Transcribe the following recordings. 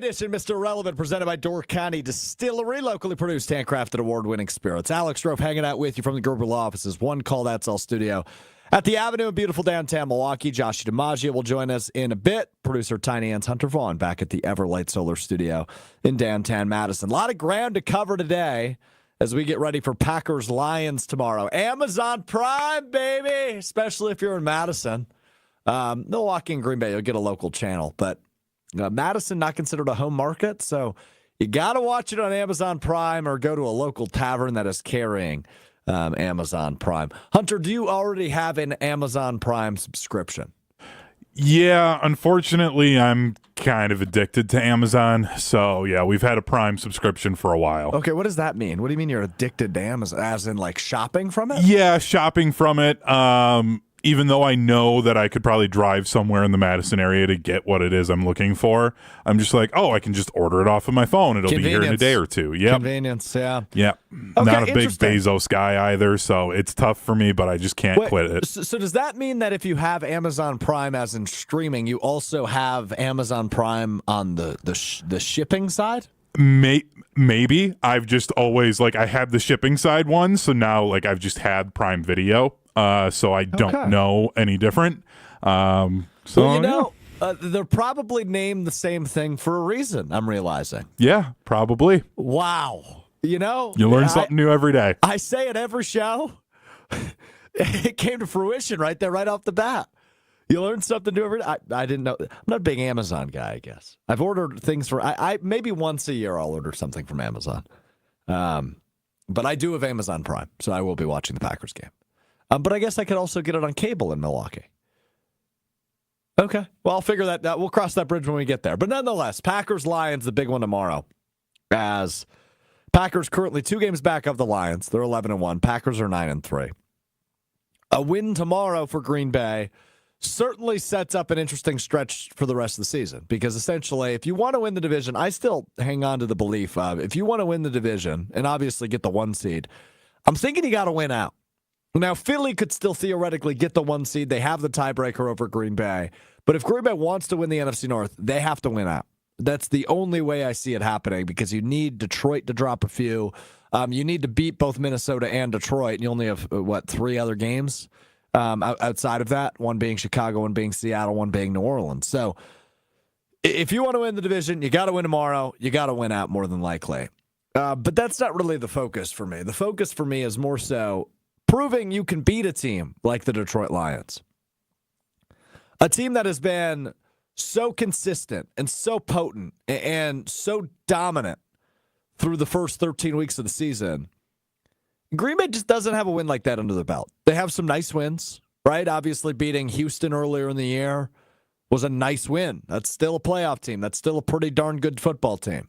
edition, Mr. Relevant, presented by Door County Distillery, locally produced, handcrafted, award-winning spirits. Alex Strouf hanging out with you from the Gerber Law offices, one call, that's all studio. At the Avenue in beautiful downtown Milwaukee, Joshy DiMaggio will join us in a bit. Producer Tiny Ann's Hunter Vaughn back at the Everlight Solar Studio in downtown Madison. A lot of ground to cover today as we get ready for Packers-Lions tomorrow. Amazon Prime, baby, especially if you're in Madison. Milwaukee and Green Bay, you'll get a local channel, but Madison not considered a home market, so you got to watch it on Amazon Prime or go to a local tavern that is carrying Amazon Prime. Hunter, do you already have an Amazon Prime subscription? Yeah, unfortunately, I'm kind of addicted to Amazon. So, yeah, we've had a Prime subscription for a while. Okay, what does that mean? What do you mean you're addicted to Amazon? As in, like, shopping from it? Yeah, shopping from it. Even though I know that I could probably drive somewhere in the Madison area to get what it is I'm looking for, I'm just like, oh, I can just order it off of my phone. It'll be here in a day or two. Yep. Convenience, yeah. Yeah. Okay, not a big Bezos guy either, so it's tough for me, but I just can't quit it. So does that mean that if you have Amazon Prime as in streaming, you also have Amazon Prime on the shipping side? Maybe. I've just always, I had the shipping side one, so now, I've just had Prime Video. So I don't know any different. They're probably named the same thing for a reason, I'm realizing. Yeah, probably. Wow. You learn something new every day. I say it every show. It came to fruition right there, right off the bat. You learn something new every day. I didn't know. I'm not a big Amazon guy, I guess. I've ordered things for, I maybe once a year I'll order something from Amazon. But I do have Amazon Prime, so I will be watching the Packers game. But I guess I could also get it on cable in Milwaukee. Okay. Well, I'll figure that out. We'll cross that bridge when we get there. But nonetheless, Packers-Lions, the big one tomorrow. As Packers currently 2 games back of the Lions. They're 11-1. Packers are 9-3. A win tomorrow for Green Bay certainly sets up an interesting stretch for the rest of the season. Because essentially, if you want to win the division, I still hang on to the belief of if you want to win the division and obviously get the 1 seed, I'm thinking you got to win out. Now, Philly could still theoretically get the 1 seed. They have the tiebreaker over Green Bay. But if Green Bay wants to win the NFC North, they have to win out. That's the only way I see it happening because you need Detroit to drop a few. You need to beat both Minnesota and Detroit. And you only have, 3 other games outside of that? One being Chicago, one being Seattle, one being New Orleans. So if you want to win the division, you got to win tomorrow. You got to win out more than likely. But that's not really the focus for me. The focus for me is more so proving you can beat a team like the Detroit Lions. A team that has been so consistent and so potent and so dominant through the first 13 weeks of the season. Green Bay just doesn't have a win like that under their belt. They have some nice wins, right? Obviously beating Houston earlier in the year was a nice win. That's still a playoff team. That's still a pretty darn good football team.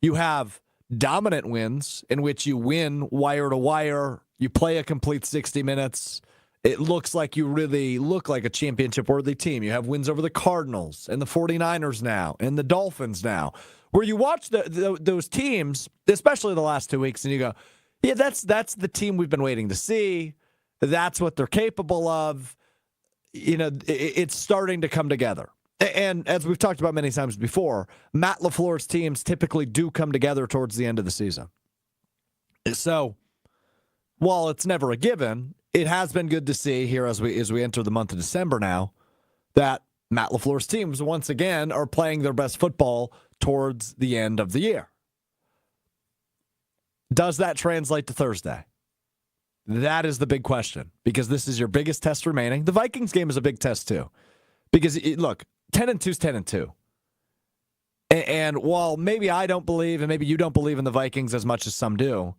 You have dominant wins in which you win wire to wire. You play a complete 60 minutes. It looks like you really look like a championship-worthy team. You have wins over the Cardinals and the 49ers now and the Dolphins now, where you watch those teams, especially the last 2 weeks, and you go, yeah, that's the team we've been waiting to see. That's what they're capable of. It's starting to come together. And as we've talked about many times before, Matt LaFleur's teams typically do come together towards the end of the season. So, while it's never a given, it has been good to see here as we enter the month of December now that Matt LaFleur's teams once again are playing their best football towards the end of the year. Does that translate to Thursday? That is the big question because this is your biggest test remaining. The Vikings game is a big test too because, look, 10-2 is 10-2. And while maybe I don't believe and maybe you don't believe in the Vikings as much as some do,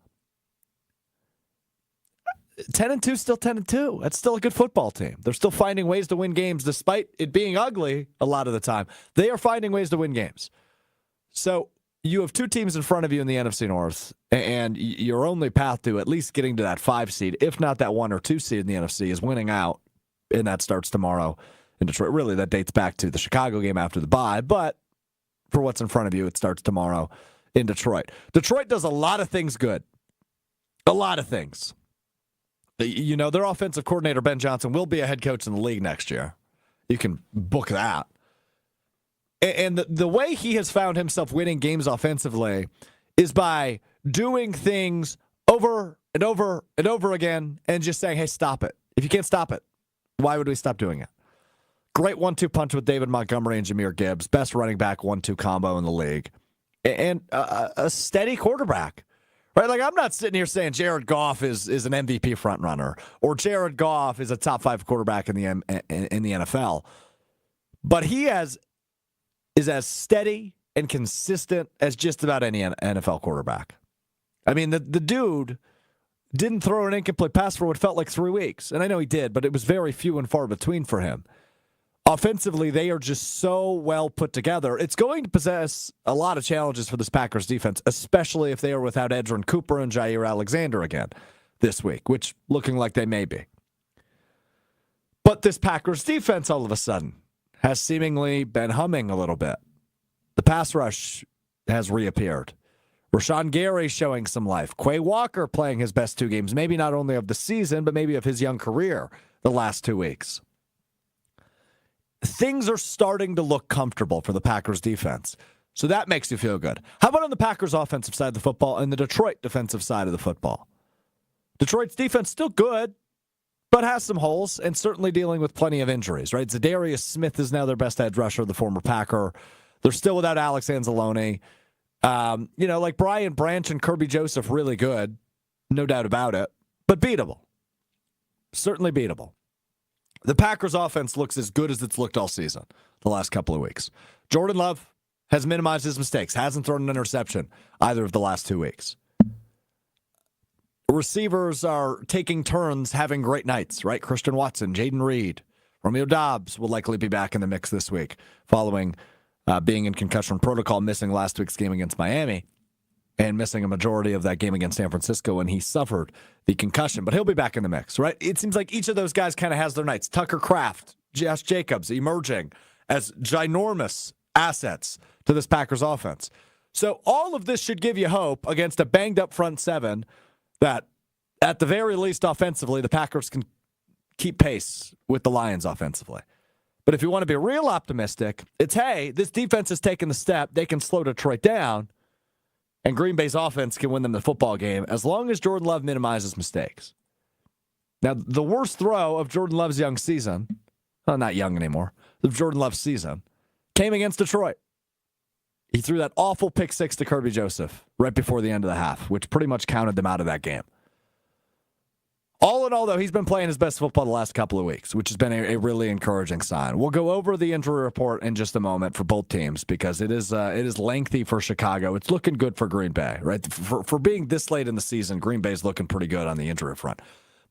10-2 is still 10-2. That's still a good football team. They're still finding ways to win games despite it being ugly a lot of the time. They are finding ways to win games. So you have 2 teams in front of you in the NFC North, and your only path to at least getting to that 5 seed, if not that 1 or 2 seed in the NFC, is winning out, and that starts tomorrow in Detroit. Really, that dates back to the Chicago game after the bye, but for what's in front of you, it starts tomorrow in Detroit. Detroit does a lot of things good. A lot of things. Their offensive coordinator, Ben Johnson, will be a head coach in the league next year. You can book that. And the way he has found himself winning games offensively is by doing things over and over and over again and just saying, hey, stop it. If you can't stop it, why would we stop doing it? Great 1-2 punch with David Montgomery and Jahmyr Gibbs. Best running back 1-2 combo in the league. And a steady quarterback. Right? Like, I'm not sitting here saying Jared Goff is an MVP frontrunner or Jared Goff is a top 5 quarterback in the NFL. But he is as steady and consistent as just about any NFL quarterback. I mean, the dude didn't throw an incomplete pass for what felt like 3 weeks. And I know he did, but it was very few and far between for him. Offensively, they are just so well put together. It's going to possess a lot of challenges for this Packers defense, especially if they are without Edgerrin Cooper and Jair Alexander again this week, which looking like they may be. But this Packers defense all of a sudden has seemingly been humming a little bit. The pass rush has reappeared. Rashawn Gary showing some life. Quay Walker playing his best 2 games, maybe not only of the season, but maybe of his young career the last 2 weeks. Things are starting to look comfortable for the Packers defense. So that makes you feel good. How about on the Packers offensive side of the football and the Detroit defensive side of the football? Detroit's defense still good, but has some holes and certainly dealing with plenty of injuries, right? Zadarius Smith is now their best edge rusher, the former Packer. They're still without Alex Anzalone. Like Brian Branch and Kirby Joseph, really good. No doubt about it. But beatable. Certainly beatable. The Packers offense looks as good as it's looked all season, the last couple of weeks. Jordan Love has minimized his mistakes, hasn't thrown an interception either of the last 2 weeks. Receivers are taking turns having great nights, right? Christian Watson, Jaden Reed, Romeo Doubs will likely be back in the mix this week following being in concussion protocol, missing last week's game against Miami and missing a majority of that game against San Francisco when he suffered the concussion. But he'll be back in the mix, right? It seems like each of those guys kind of has their nights. Tucker Kraft, Josh Jacobs emerging as ginormous assets to this Packers offense. So all of this should give you hope against a banged-up front seven that, at the very least offensively, the Packers can keep pace with the Lions offensively. But if you want to be real optimistic, it's, hey, this defense has taken the step. They can slow Detroit down, and Green Bay's offense can win them the football game as long as Jordan Love minimizes mistakes. Now, the worst throw of Jordan Love's young season, well, not young anymore, of Jordan Love's season, came against Detroit. He threw that awful pick six to Kirby Joseph right before the end of the half, which pretty much counted them out of that game. All in all, though, he's been playing his best football the last couple of weeks, which has been a really encouraging sign. We'll go over the injury report in just a moment for both teams because it is lengthy for Chicago. It's looking good for Green Bay, right? For being this late in the season, Green Bay's looking pretty good on the injury front.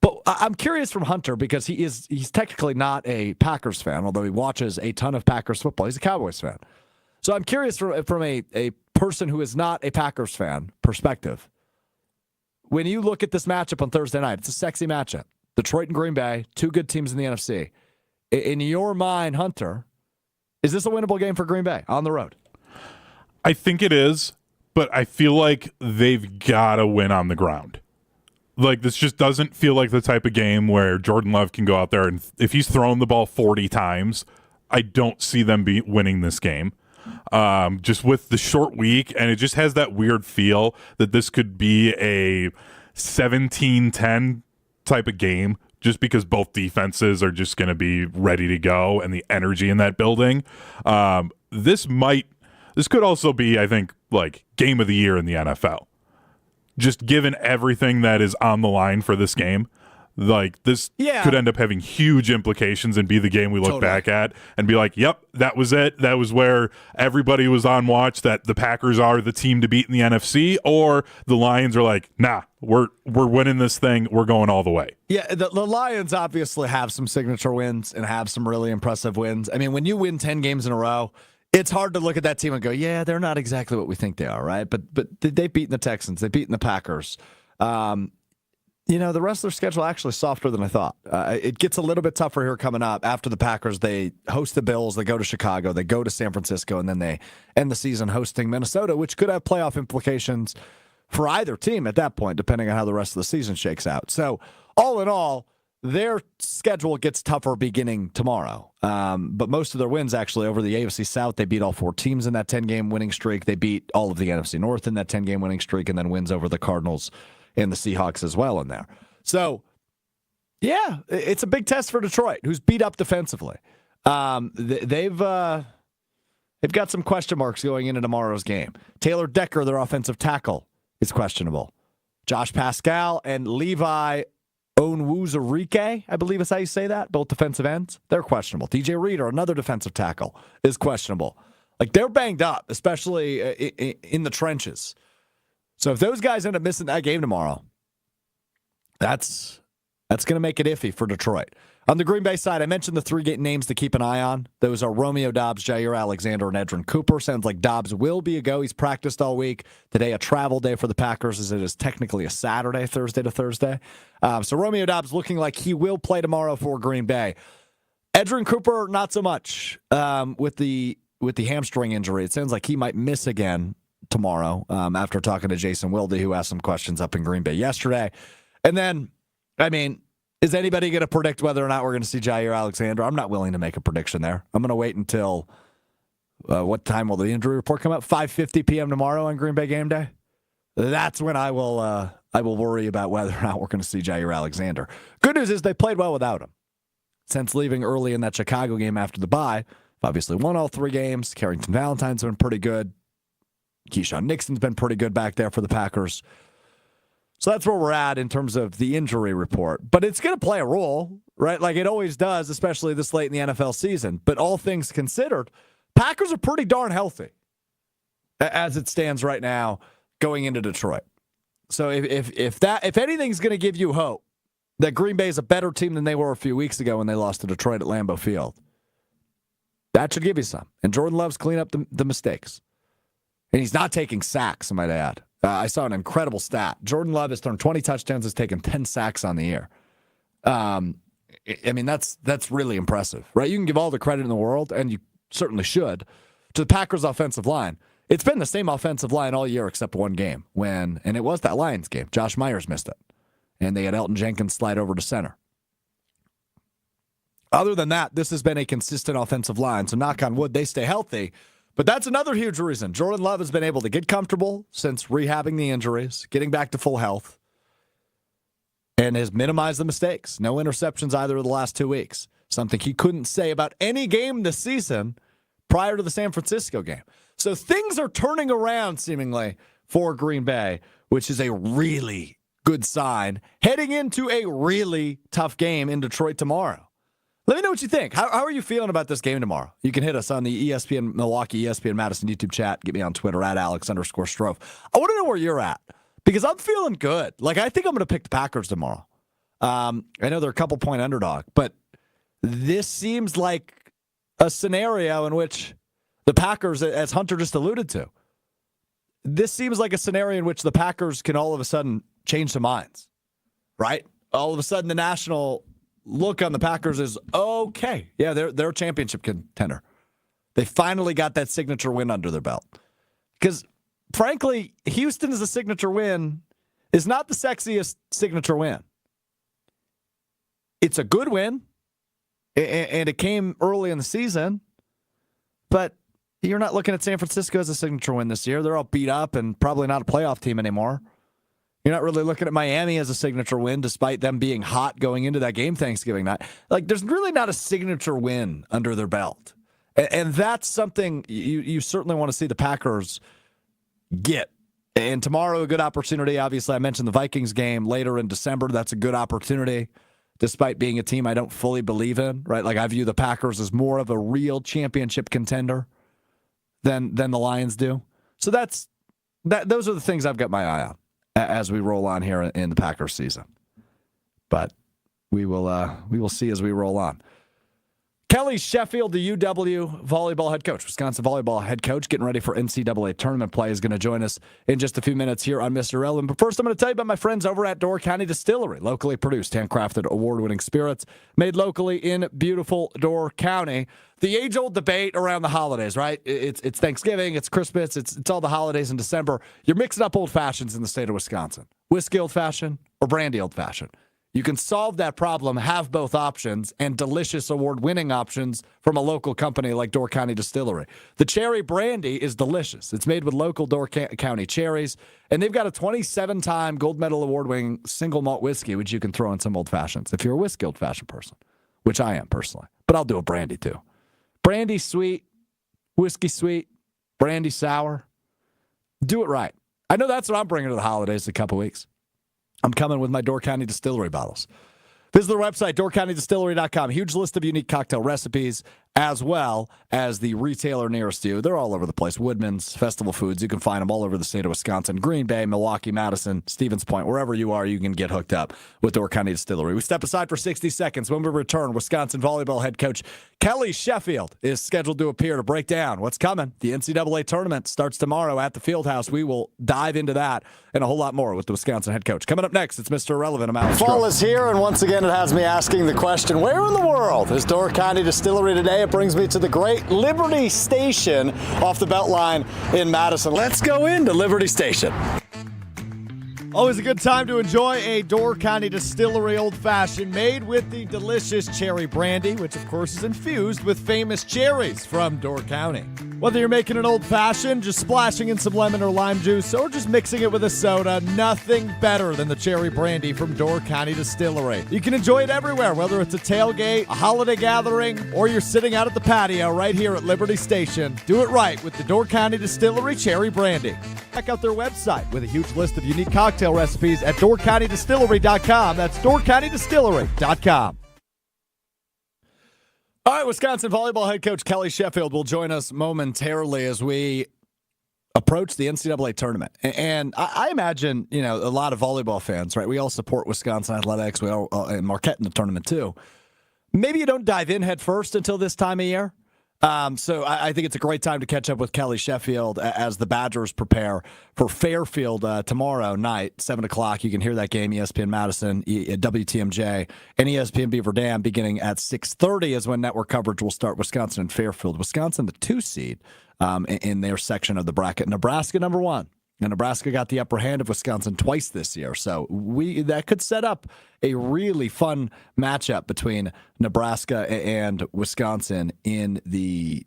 But I'm curious from Hunter because he's technically not a Packers fan, although he watches a ton of Packers football. He's a Cowboys fan. So I'm curious from a person who is not a Packers fan perspective. When you look at this matchup on Thursday night, it's a sexy matchup. Detroit and Green Bay, two good teams in the NFC. In your mind, Hunter, is this a winnable game for Green Bay on the road? I think it is, but I feel like they've got to win on the ground. Like, this just doesn't feel like the type of game where Jordan Love can go out there and if he's thrown the ball 40 times, I don't see them winning this game. Just with the short week, and it just has that weird feel that this could be a 17-10 type of game just because both defenses are just going to be ready to go and the energy in that building. This could also be, I think, like game of the year in the NFL. Just given everything that is on the line for this game. Like, this could end up having huge implications and be the game we look back at and be like, yep, that was it. That was where everybody was on watch, that the Packers are the team to beat in the NFC, or the Lions are like, nah, we're winning this thing. We're going all the way. Yeah, the Lions obviously have some signature wins and have some really impressive wins. I mean, when you win 10 games in a row, it's hard to look at that team and go, yeah, they're not exactly what we think they are, right? But they've beaten the Texans. They've beaten the Packers. The rest of their schedule actually softer than I thought. It gets a little bit tougher here coming up. After the Packers, they host the Bills, they go to Chicago, they go to San Francisco, and then they end the season hosting Minnesota, which could have playoff implications for either team at that point, depending on how the rest of the season shakes out. So, all in all, their schedule gets tougher beginning tomorrow. But most of their wins, actually, over the AFC South, they beat all 4 teams in that 10-game winning streak. They beat all of the NFC North in that 10-game winning streak, and then wins over the Cardinals and the Seahawks as well in there. So, yeah, it's a big test for Detroit, who's beat up defensively. They've got some question marks going into tomorrow's game. Taylor Decker, their offensive tackle, is questionable. Josh Pascal and Levi Onwuzurike, I believe is how you say that, both defensive ends, they're questionable. DJ Reader, another defensive tackle, is questionable. Like, they're banged up, especially in the trenches. So if those guys end up missing that game tomorrow, that's going to make it iffy for Detroit. On the Green Bay side, I mentioned the 3 names to keep an eye on. Those are Romeo Doubs, Jair Alexander, and Edrin Cooper. Sounds like Doubs will be a go. He's practiced all week. Today, a travel day for the Packers, as it is technically a Saturday, Thursday to Thursday. So Romeo Doubs looking like he will play tomorrow for Green Bay. Edrin Cooper, not so much with the hamstring injury. It sounds like he might miss again tomorrow after talking to Jason Wilde, who asked some questions up in Green Bay yesterday. And then, is anybody going to predict whether or not we're going to see Jair Alexander? I'm not willing to make a prediction there. I'm going to wait until, what time will the injury report come out? 5:50 p.m. tomorrow on Green Bay game day? That's when I will worry about whether or not we're going to see Jair Alexander. Good news is they played well without him. Since leaving early in that Chicago game after the bye, obviously won all 3 games. Carrington Valentine's been pretty good. Keyshawn Nixon's been pretty good back there for the Packers. So that's where we're at in terms of the injury report. But it's going to play a role, right? Like it always does, especially this late in the NFL season. But all things considered, Packers are pretty darn healthy as it stands right now going into Detroit. So if anything's going to give you hope that Green Bay is a better team than they were a few weeks ago when they lost to Detroit at Lambeau Field, that should give you some. And Jordan Love's cleaning up the mistakes. And he's not taking sacks, I might add. I saw an incredible stat. Jordan Love has thrown 20 touchdowns, has taken 10 sacks on the year. That's really impressive, right? You can give all the credit in the world, and you certainly should, to the Packers' offensive line. It's been the same offensive line all year except one game, and it was that Lions game. Josh Myers missed it, and they had Elton Jenkins slide over to center. Other than that, this has been a consistent offensive line, so knock on wood, they stay healthy. But that's another huge reason. Jordan Love has been able to get comfortable since rehabbing the injuries, getting back to full health, and has minimized the mistakes. No interceptions either of the last 2 weeks. Something he couldn't say about any game this season prior to the San Francisco game. So things are turning around, seemingly, for Green Bay, which is a really good sign, heading into a really tough game in Detroit tomorrow. Let me know what you think. How are you feeling about this game tomorrow? You can hit us on the ESPN Milwaukee, ESPN Madison YouTube chat. Get me on Twitter at Alex_Strouf. I want to know where you're at because I'm feeling good. Like, I think I'm going to pick the Packers tomorrow. I know they're a couple-point underdog, but this seems like a scenario in which the Packers, as Hunter just alluded to, this seems like a scenario in which the Packers can all of a sudden change their minds, right? All of a sudden the national look on the Packers is, okay, yeah, they're a championship contender. They finally got that signature win under their belt. Because, frankly, Houston as a signature win is not the sexiest signature win. It's a good win, and it came early in the season, but you're not looking at San Francisco as a signature win this year. They're all beat up and probably not a playoff team anymore. You're not really looking at Miami as a signature win, despite them being hot going into that game Thanksgiving night. Like, there's really not a signature win under their belt. And that's something you certainly want to see the Packers get. And tomorrow, a good opportunity. Obviously, I mentioned the Vikings game later in December. That's a good opportunity, despite being a team I don't fully believe in, right? Like, I view the Packers as more of a real championship contender than the Lions do. So those are the things I've got my eye on as we roll on here in the Packers season. But we will see as we roll on. Kelly Sheffield, the UW volleyball head coach, Wisconsin volleyball head coach, getting ready for NCAA tournament play, is going to join us in just a few minutes here on Mr. Relevant. But first, I'm going to tell you about my friends over at Door County Distillery, locally produced, handcrafted, award-winning spirits made locally in beautiful Door County. The age-old debate around the holidays, right? It's Thanksgiving, it's Christmas, it's all the holidays in December. You're mixing up old fashions in the state of Wisconsin. Whiskey old-fashioned or brandy old-fashioned. You can solve that problem, have both options, and delicious award-winning options from a local company like Door County Distillery. The cherry brandy is delicious. It's made with local Door County cherries, and they've got a 27-time gold medal award-winning single malt whiskey, which you can throw in some old fashions if you're a whiskey old-fashioned person, which I am personally. But I'll do a brandy too. Brandy sweet, whiskey sweet, brandy sour. Do it right. I know that's what I'm bringing to the holidays in a couple weeks. I'm coming with my Door County Distillery bottles. Visit their website, doorcountydistillery.com. Huge list of unique cocktail recipes, as well as the retailer nearest you. They're all over the place. Woodman's, Festival Foods. You can find them all over the state of Wisconsin. Green Bay, Milwaukee, Madison, Stevens Point. Wherever you are, you can get hooked up with Door County Distillery. We step aside for 60 seconds. When we return, Wisconsin volleyball head coach Kelly Sheffield is scheduled to appear to break down what's coming. The NCAA Tournament starts tomorrow at the Fieldhouse. We will dive into that and a whole lot more with the Wisconsin head coach. Coming up next, it's Mr. Irrelevant. I'm Alex Fall is here, and once again, it has me asking the question, where in the world is Door County Distillery today? It brings me to the great Liberty Station off the Beltline in Madison. Let's go into Liberty Station. Always a good time to enjoy a Door County Distillery Old Fashioned made with the delicious cherry brandy, which of course is infused with famous cherries from Door County. Whether you're making an old fashioned, just splashing in some lemon or lime juice, or just mixing it with a soda, nothing better than the cherry brandy from Door County Distillery. You can enjoy it everywhere, whether it's a tailgate, a holiday gathering, or you're sitting out at the patio right here at Liberty Station. Do it right with the Door County Distillery Cherry Brandy. Check out their website with a huge list of unique cocktail recipes at doorcountydistillery.com. That's doorcountydistillery.com. All right, Wisconsin volleyball head coach Kelly Sheffield will join us momentarily as we approach the NCAA tournament. And I imagine, a lot of volleyball fans, right? We all support Wisconsin athletics. We all and Marquette in the tournament too. Maybe you don't dive in head first until this time of year. So I think it's a great time to catch up with Kelly Sheffield as the Badgers prepare for Fairfield tomorrow night, 7 o'clock. You can hear that game, ESPN Madison, WTMJ, and ESPN Beaver Dam beginning at 6:30 is when network coverage will start. Wisconsin and Fairfield. Wisconsin, the 2 seed in their section of the bracket. Nebraska, number 1. And Nebraska got the upper hand of Wisconsin twice this year. So that could set up a really fun matchup between Nebraska and Wisconsin in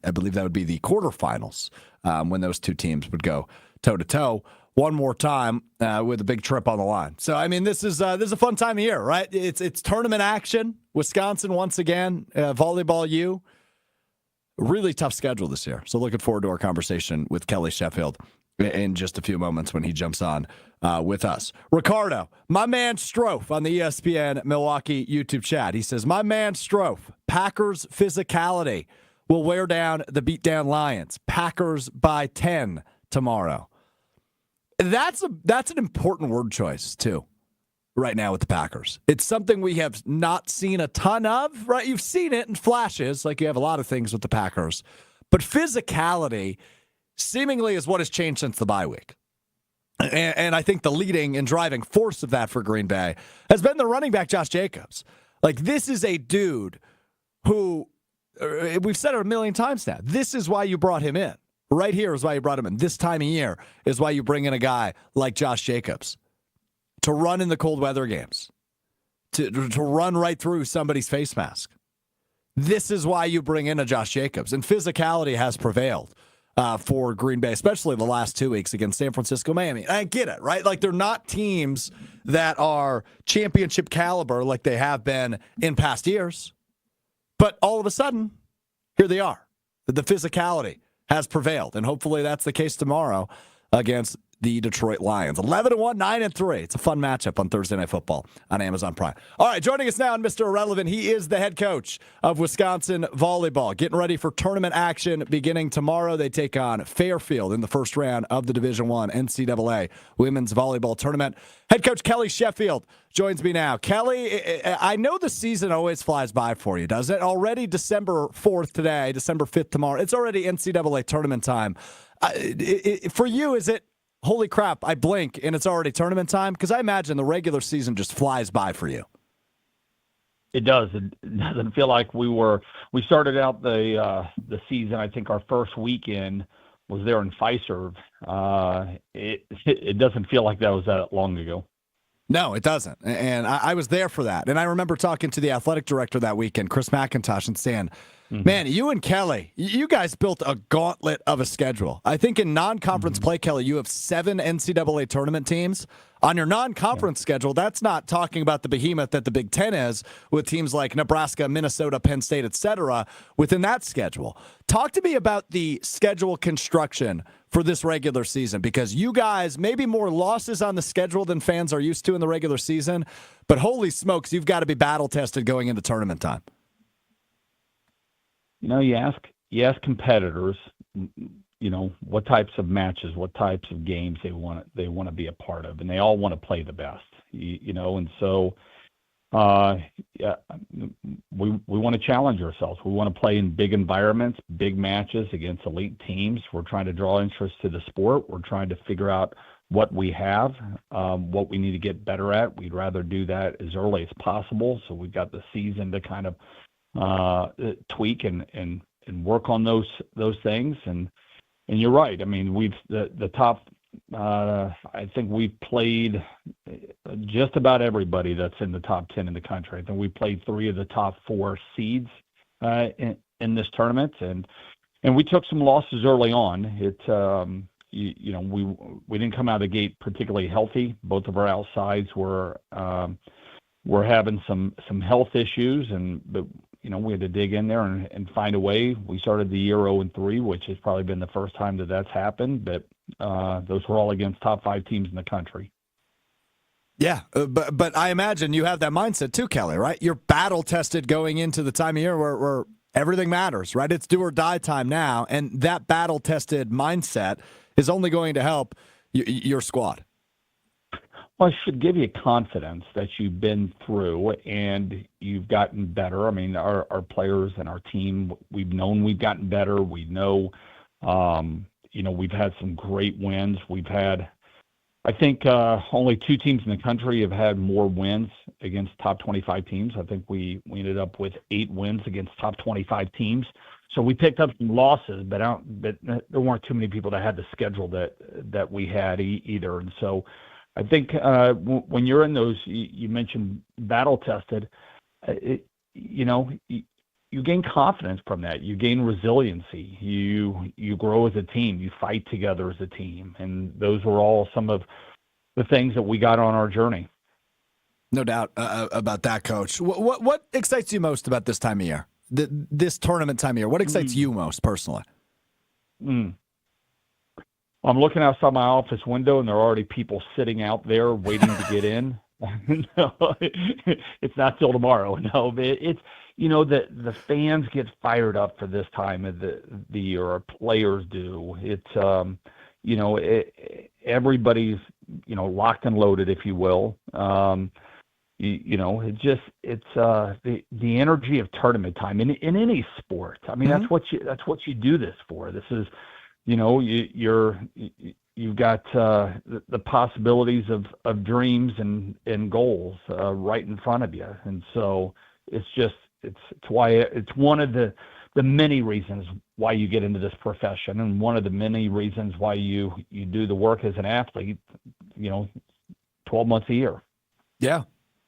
I believe that would be the quarterfinals when those two teams would go toe-to-toe one more time with a big trip on the line. So, this is a fun time of year, right? It's tournament action. Wisconsin, once again, Volleyball U. Really tough schedule this year. So looking forward to our conversation with Kelly Sheffield in just a few moments when he jumps on with us. Ricardo, my man Strouf on the ESPN Milwaukee YouTube chat. He says, my man Strouf, Packers physicality will wear down the beatdown Lions. Packers by 10 tomorrow. That's an important word choice, too, right now with the Packers. It's something we have not seen a ton of, right? You've seen it in flashes, like you have a lot of things with the Packers. But physicality seemingly is what has changed since the bye week. And I think the leading and driving force of that for Green Bay has been the running back, Josh Jacobs. Like, this is a dude who, we've said it a million times now, this is why you brought him in. Right here is why you brought him in. This time of year is why you bring in a guy like Josh Jacobs to run in the cold weather games, to run right through somebody's face mask. This is why you bring in a Josh Jacobs. And physicality has prevailed for Green Bay, especially the last 2 weeks against San Francisco, Miami. I get it, right? Like, they're not teams that are championship caliber like they have been in past years. But all of a sudden, here they are. The physicality has prevailed, and hopefully that's the case tomorrow against the Detroit Lions. 11-1, 9-3. It's a fun matchup on Thursday Night Football on Amazon Prime. All right, joining us now on Mr. Irrelevant, he is the head coach of Wisconsin Volleyball, getting ready for tournament action beginning tomorrow. They take on Fairfield in the first round of the Division I NCAA Women's Volleyball Tournament. Head coach Kelly Sheffield joins me now. Kelly, I know the season always flies by for you, doesn't it? Already December 4th today, December 5th tomorrow. It's already NCAA tournament time. For you, is it, holy crap, I blink and it's already tournament time? Because I imagine the regular season just flies by for you. It does. It doesn't feel like we started out the season. I think our first weekend was there in Fiserv. It doesn't feel like that was that long ago. No, it doesn't. And I was there for that. And I remember talking to the athletic director that weekend, Chris McIntosh, and saying, man, you and Kelly, you guys built a gauntlet of a schedule. I think in non-conference play, Kelly, you have 7 NCAA tournament teams. On your non-conference schedule, that's not talking about the behemoth that the Big Ten is with teams like Nebraska, Minnesota, Penn State, et cetera, within that schedule. Talk to me about the schedule construction for this regular season, because you guys, maybe more losses on the schedule than fans are used to in the regular season, but holy smokes, you've got to be battle-tested going into tournament time. You ask competitors, what types of matches, what types of games they want to be a part of, and they all want to play the best, and so we want to challenge ourselves. We want to play in big environments, big matches against elite teams. We're trying to draw interest to the sport. We're trying to figure out what we have, what we need to get better at. We'd rather do that as early as possible, so we've got the season to kind of tweak and work on those things. And you're right. I mean, we've the top. I think we've played just about everybody that's in the top 10 in the country. I think we played 3 of the top 4 seeds in this tournament, and we took some losses early on. We didn't come out of the gate particularly healthy. Both of our outsides were having some health issues, but we had to dig in there and find a way. We started the year 0-3, which has probably been the first time that's happened, but those were all against top 5 teams in the country. Yeah, but I imagine you have that mindset too, Kelly, right? You're battle-tested going into the time of year where everything matters, right? It's do or die time now, and that battle-tested mindset is only going to help your squad. Well, I should give you confidence that you've been through and you've gotten better. I mean, our players and our team, we've known we've gotten better. We know, we've had some great wins. We've had, I think, only 2 teams in the country have had more wins against top 25 teams. I think we ended up with 8 wins against top 25 teams. So we picked up some losses, but there weren't too many people that had the schedule that we had either. And so I think when you're in those, you mentioned battle tested, you gain confidence from that. You gain resiliency. You grow as a team. You fight together as a team. And those were all some of the things that we got on our journey. No doubt about that, Coach. What excites you most about this time of year, this tournament time of year? What excites you most personally? I'm looking outside my office window, and there are already people sitting out there waiting to get in. No, it's not till tomorrow. No, but it's the fans get fired up for this time of the year. Our players do. It's everybody's locked and loaded, if you will. It's the energy of tournament time in any sport. I mean, that's what you do this for. This is. You've got the possibilities of dreams and goals right in front of you, and so it's why it's one of the many reasons why you get into this profession, and one of the many reasons why you do the work as an athlete. 12 months a year. Yeah.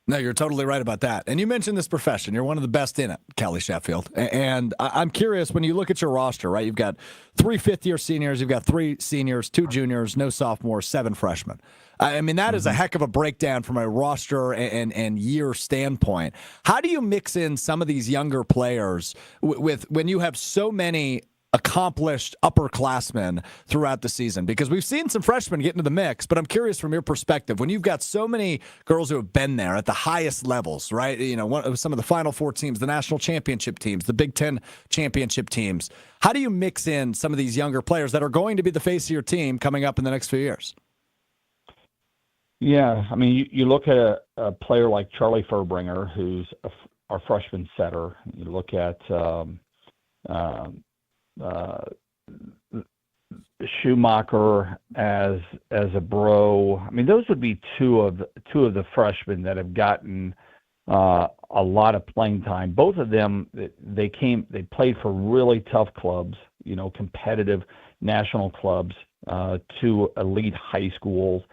No, you're totally right about that. And you mentioned this profession. You're one of the best in it, Kelly Sheffield. And I'm curious, when you look at your roster, right, you've got 3 fifth-year seniors, you've got 3 seniors, 2 juniors, no sophomores, 7 freshmen. I mean, that is a heck of a breakdown from a roster and year standpoint. How do you mix in some of these younger players with when you have so many accomplished upperclassmen throughout the season? Because we've seen some freshmen get into the mix, but I'm curious from your perspective, when you've got so many girls who have been there at the highest levels, right? Some of the Final Four teams, the national championship teams, the Big Ten championship teams. How do you mix in some of these younger players that are going to be the face of your team coming up in the next few years? Yeah, I mean, you look at a player like Charlie Furbringer, who's our freshman setter. You look at Schumacher as a bro. I mean, those would be two of the freshmen that have gotten a lot of playing time. Both of them, they played for really tough clubs, competitive national clubs, to elite high schools.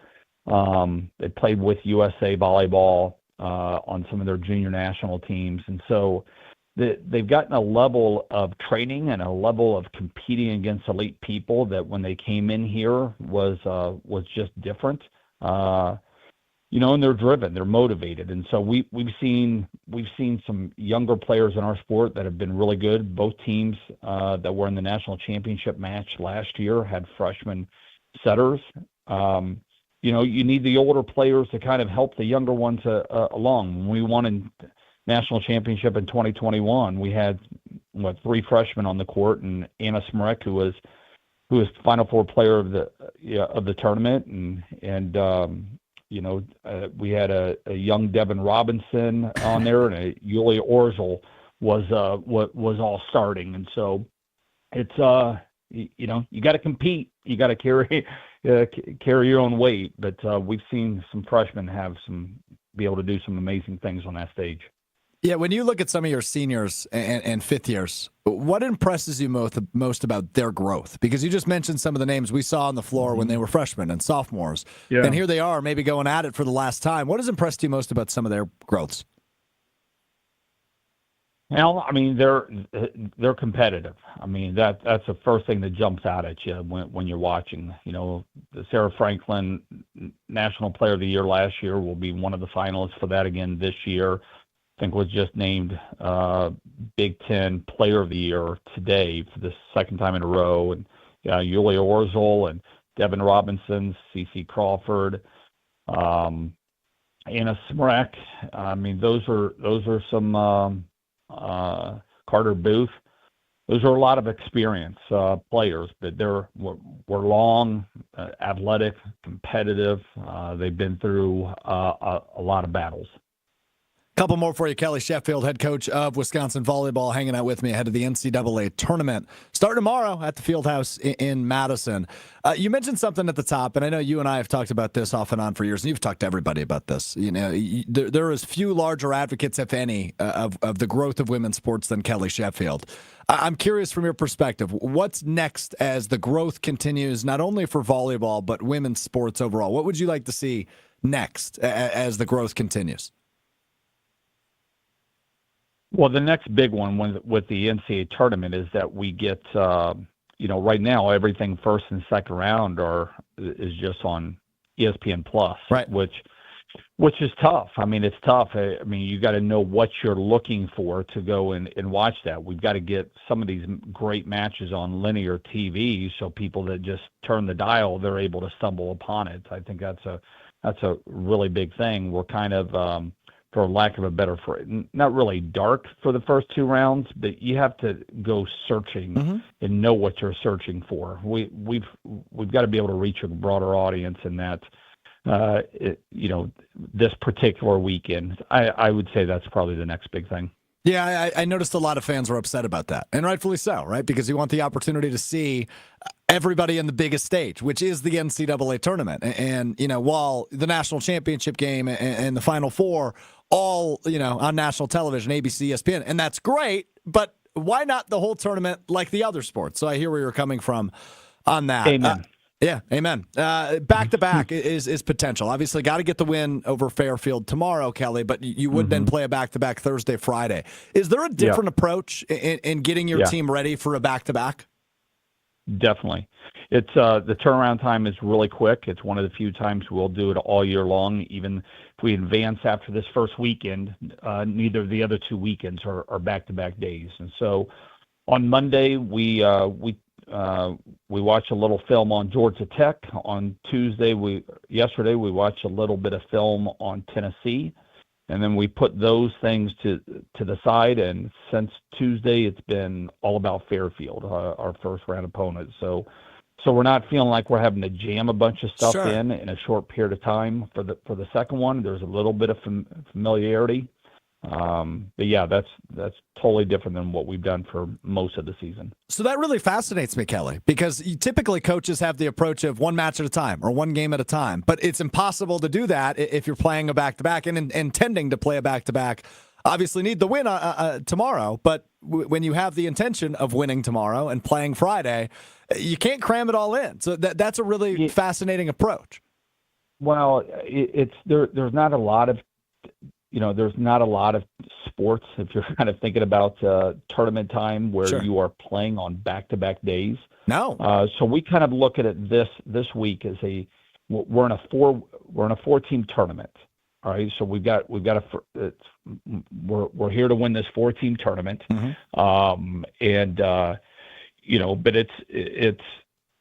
They played with USA Volleyball on some of their junior national teams. And so they've gotten a level of training and a level of competing against elite people that when they came in here was just different. And they're driven, they're motivated. And so we've seen some younger players in our sport that have been really good. Both teams that were in the national championship match last year had freshman setters. You need the older players to kind of help the younger ones along. When we won in national championship in 2021, we had 3 freshmen on the court, and Anna Smrek, who was Final Four player of the tournament, and we had a young Devin Robinson on there, and a Yulia Orzel was all starting. And so it's you got to compete, you got to carry your own weight. But we've seen some freshmen be able to do some amazing things on that stage. Yeah, when you look at some of your seniors and fifth years, what impresses you most about their growth? Because you just mentioned some of the names we saw on the floor when they were freshmen and sophomores. Yeah. And here they are maybe going at it for the last time. What has impressed you most about some of their growths? Well, I mean, they're competitive. I mean, that's the first thing that jumps out at you when you're watching. The Sarah Franklin National Player of the Year last year will be one of the finalists for that again this year. I think was just named Big Ten Player of the Year today for the second time in a row. And Yulia Orzel and Devin Robinson, CeCe Crawford, Anna Smrek. I mean, those are some Carter Booth. Those are a lot of experienced players, but we're long, athletic, competitive. They've been through a lot of battles. Couple more for you. Kelly Sheffield, head coach of Wisconsin Volleyball, hanging out with me ahead of the NCAA Tournament. Starting tomorrow at the Fieldhouse in Madison. You mentioned something at the top, and I know you and I have talked about this off and on for years, and you've talked to everybody about this. There is few larger advocates, if any, of the growth of women's sports than Kelly Sheffield. I'm curious from your perspective, what's next as the growth continues, not only for volleyball, but women's sports overall? What would you like to see next as the growth continues? Well, the next big one with the NCAA tournament is that we get, right now everything first and second round is just on ESPN Plus, right? Which is tough. I mean, it's tough. I mean, you got to know what you're looking for to go and watch that. We've got to get some of these great matches on linear TV, so people that just turn the dial, they're able to stumble upon it. I think that's a really big thing. We're kind of for lack of a better phrase, not really dark for the first 2 rounds, but you have to go searching and know what you're searching for. We've got to be able to reach a broader audience, and that this particular weekend, I would say that's probably the next big thing. Yeah, I noticed a lot of fans were upset about that, and rightfully so, right? Because you want the opportunity to see everybody in the biggest stage, which is the NCAA tournament. And while the national championship game and the Final Four all, on national television, ABC, ESPN, and that's great, but why not the whole tournament like the other sports? So I hear where you're coming from on that. Amen. Yeah, amen. Back-to-back is potential. Obviously, got to get the win over Fairfield tomorrow, Kelly, but you would then play a back-to-back Thursday, Friday. Is there a different approach in getting your team ready for a back-to-back? Definitely. It's the turnaround time is really quick. It's one of the few times we'll do it all year long. Even if we advance after this first weekend, neither of the other 2 weekends are back-to-back days. And so on Monday, we watch a little film on Georgia Tech. On yesterday we watched a little bit of film on Tennessee, and then we put those things to the side. And since Tuesday, it's been all about Fairfield, our first round opponent. So we're not feeling like we're having to jam a bunch of stuff in a short period of time for the second one. There's a little bit of familiarity. But yeah, that's totally different than what we've done for most of the season. So that really fascinates me, Kelly, because typically coaches have the approach of one match at a time or one game at a time, but it's impossible to do that if you're playing a back-to-back and intending to play a back-to-back. Obviously need the win tomorrow, but when you have the intention of winning tomorrow and playing Friday, you can't cram it all in. So that's a really fascinating approach. Well, it's there. There's not a lot of, there's not a lot of sports if you're kind of thinking about tournament time where Sure. you are playing on back-to-back days. No. So we kind of look at it this week as we're in a 4-team tournament. All right, so we're here to win this 4-team tournament, but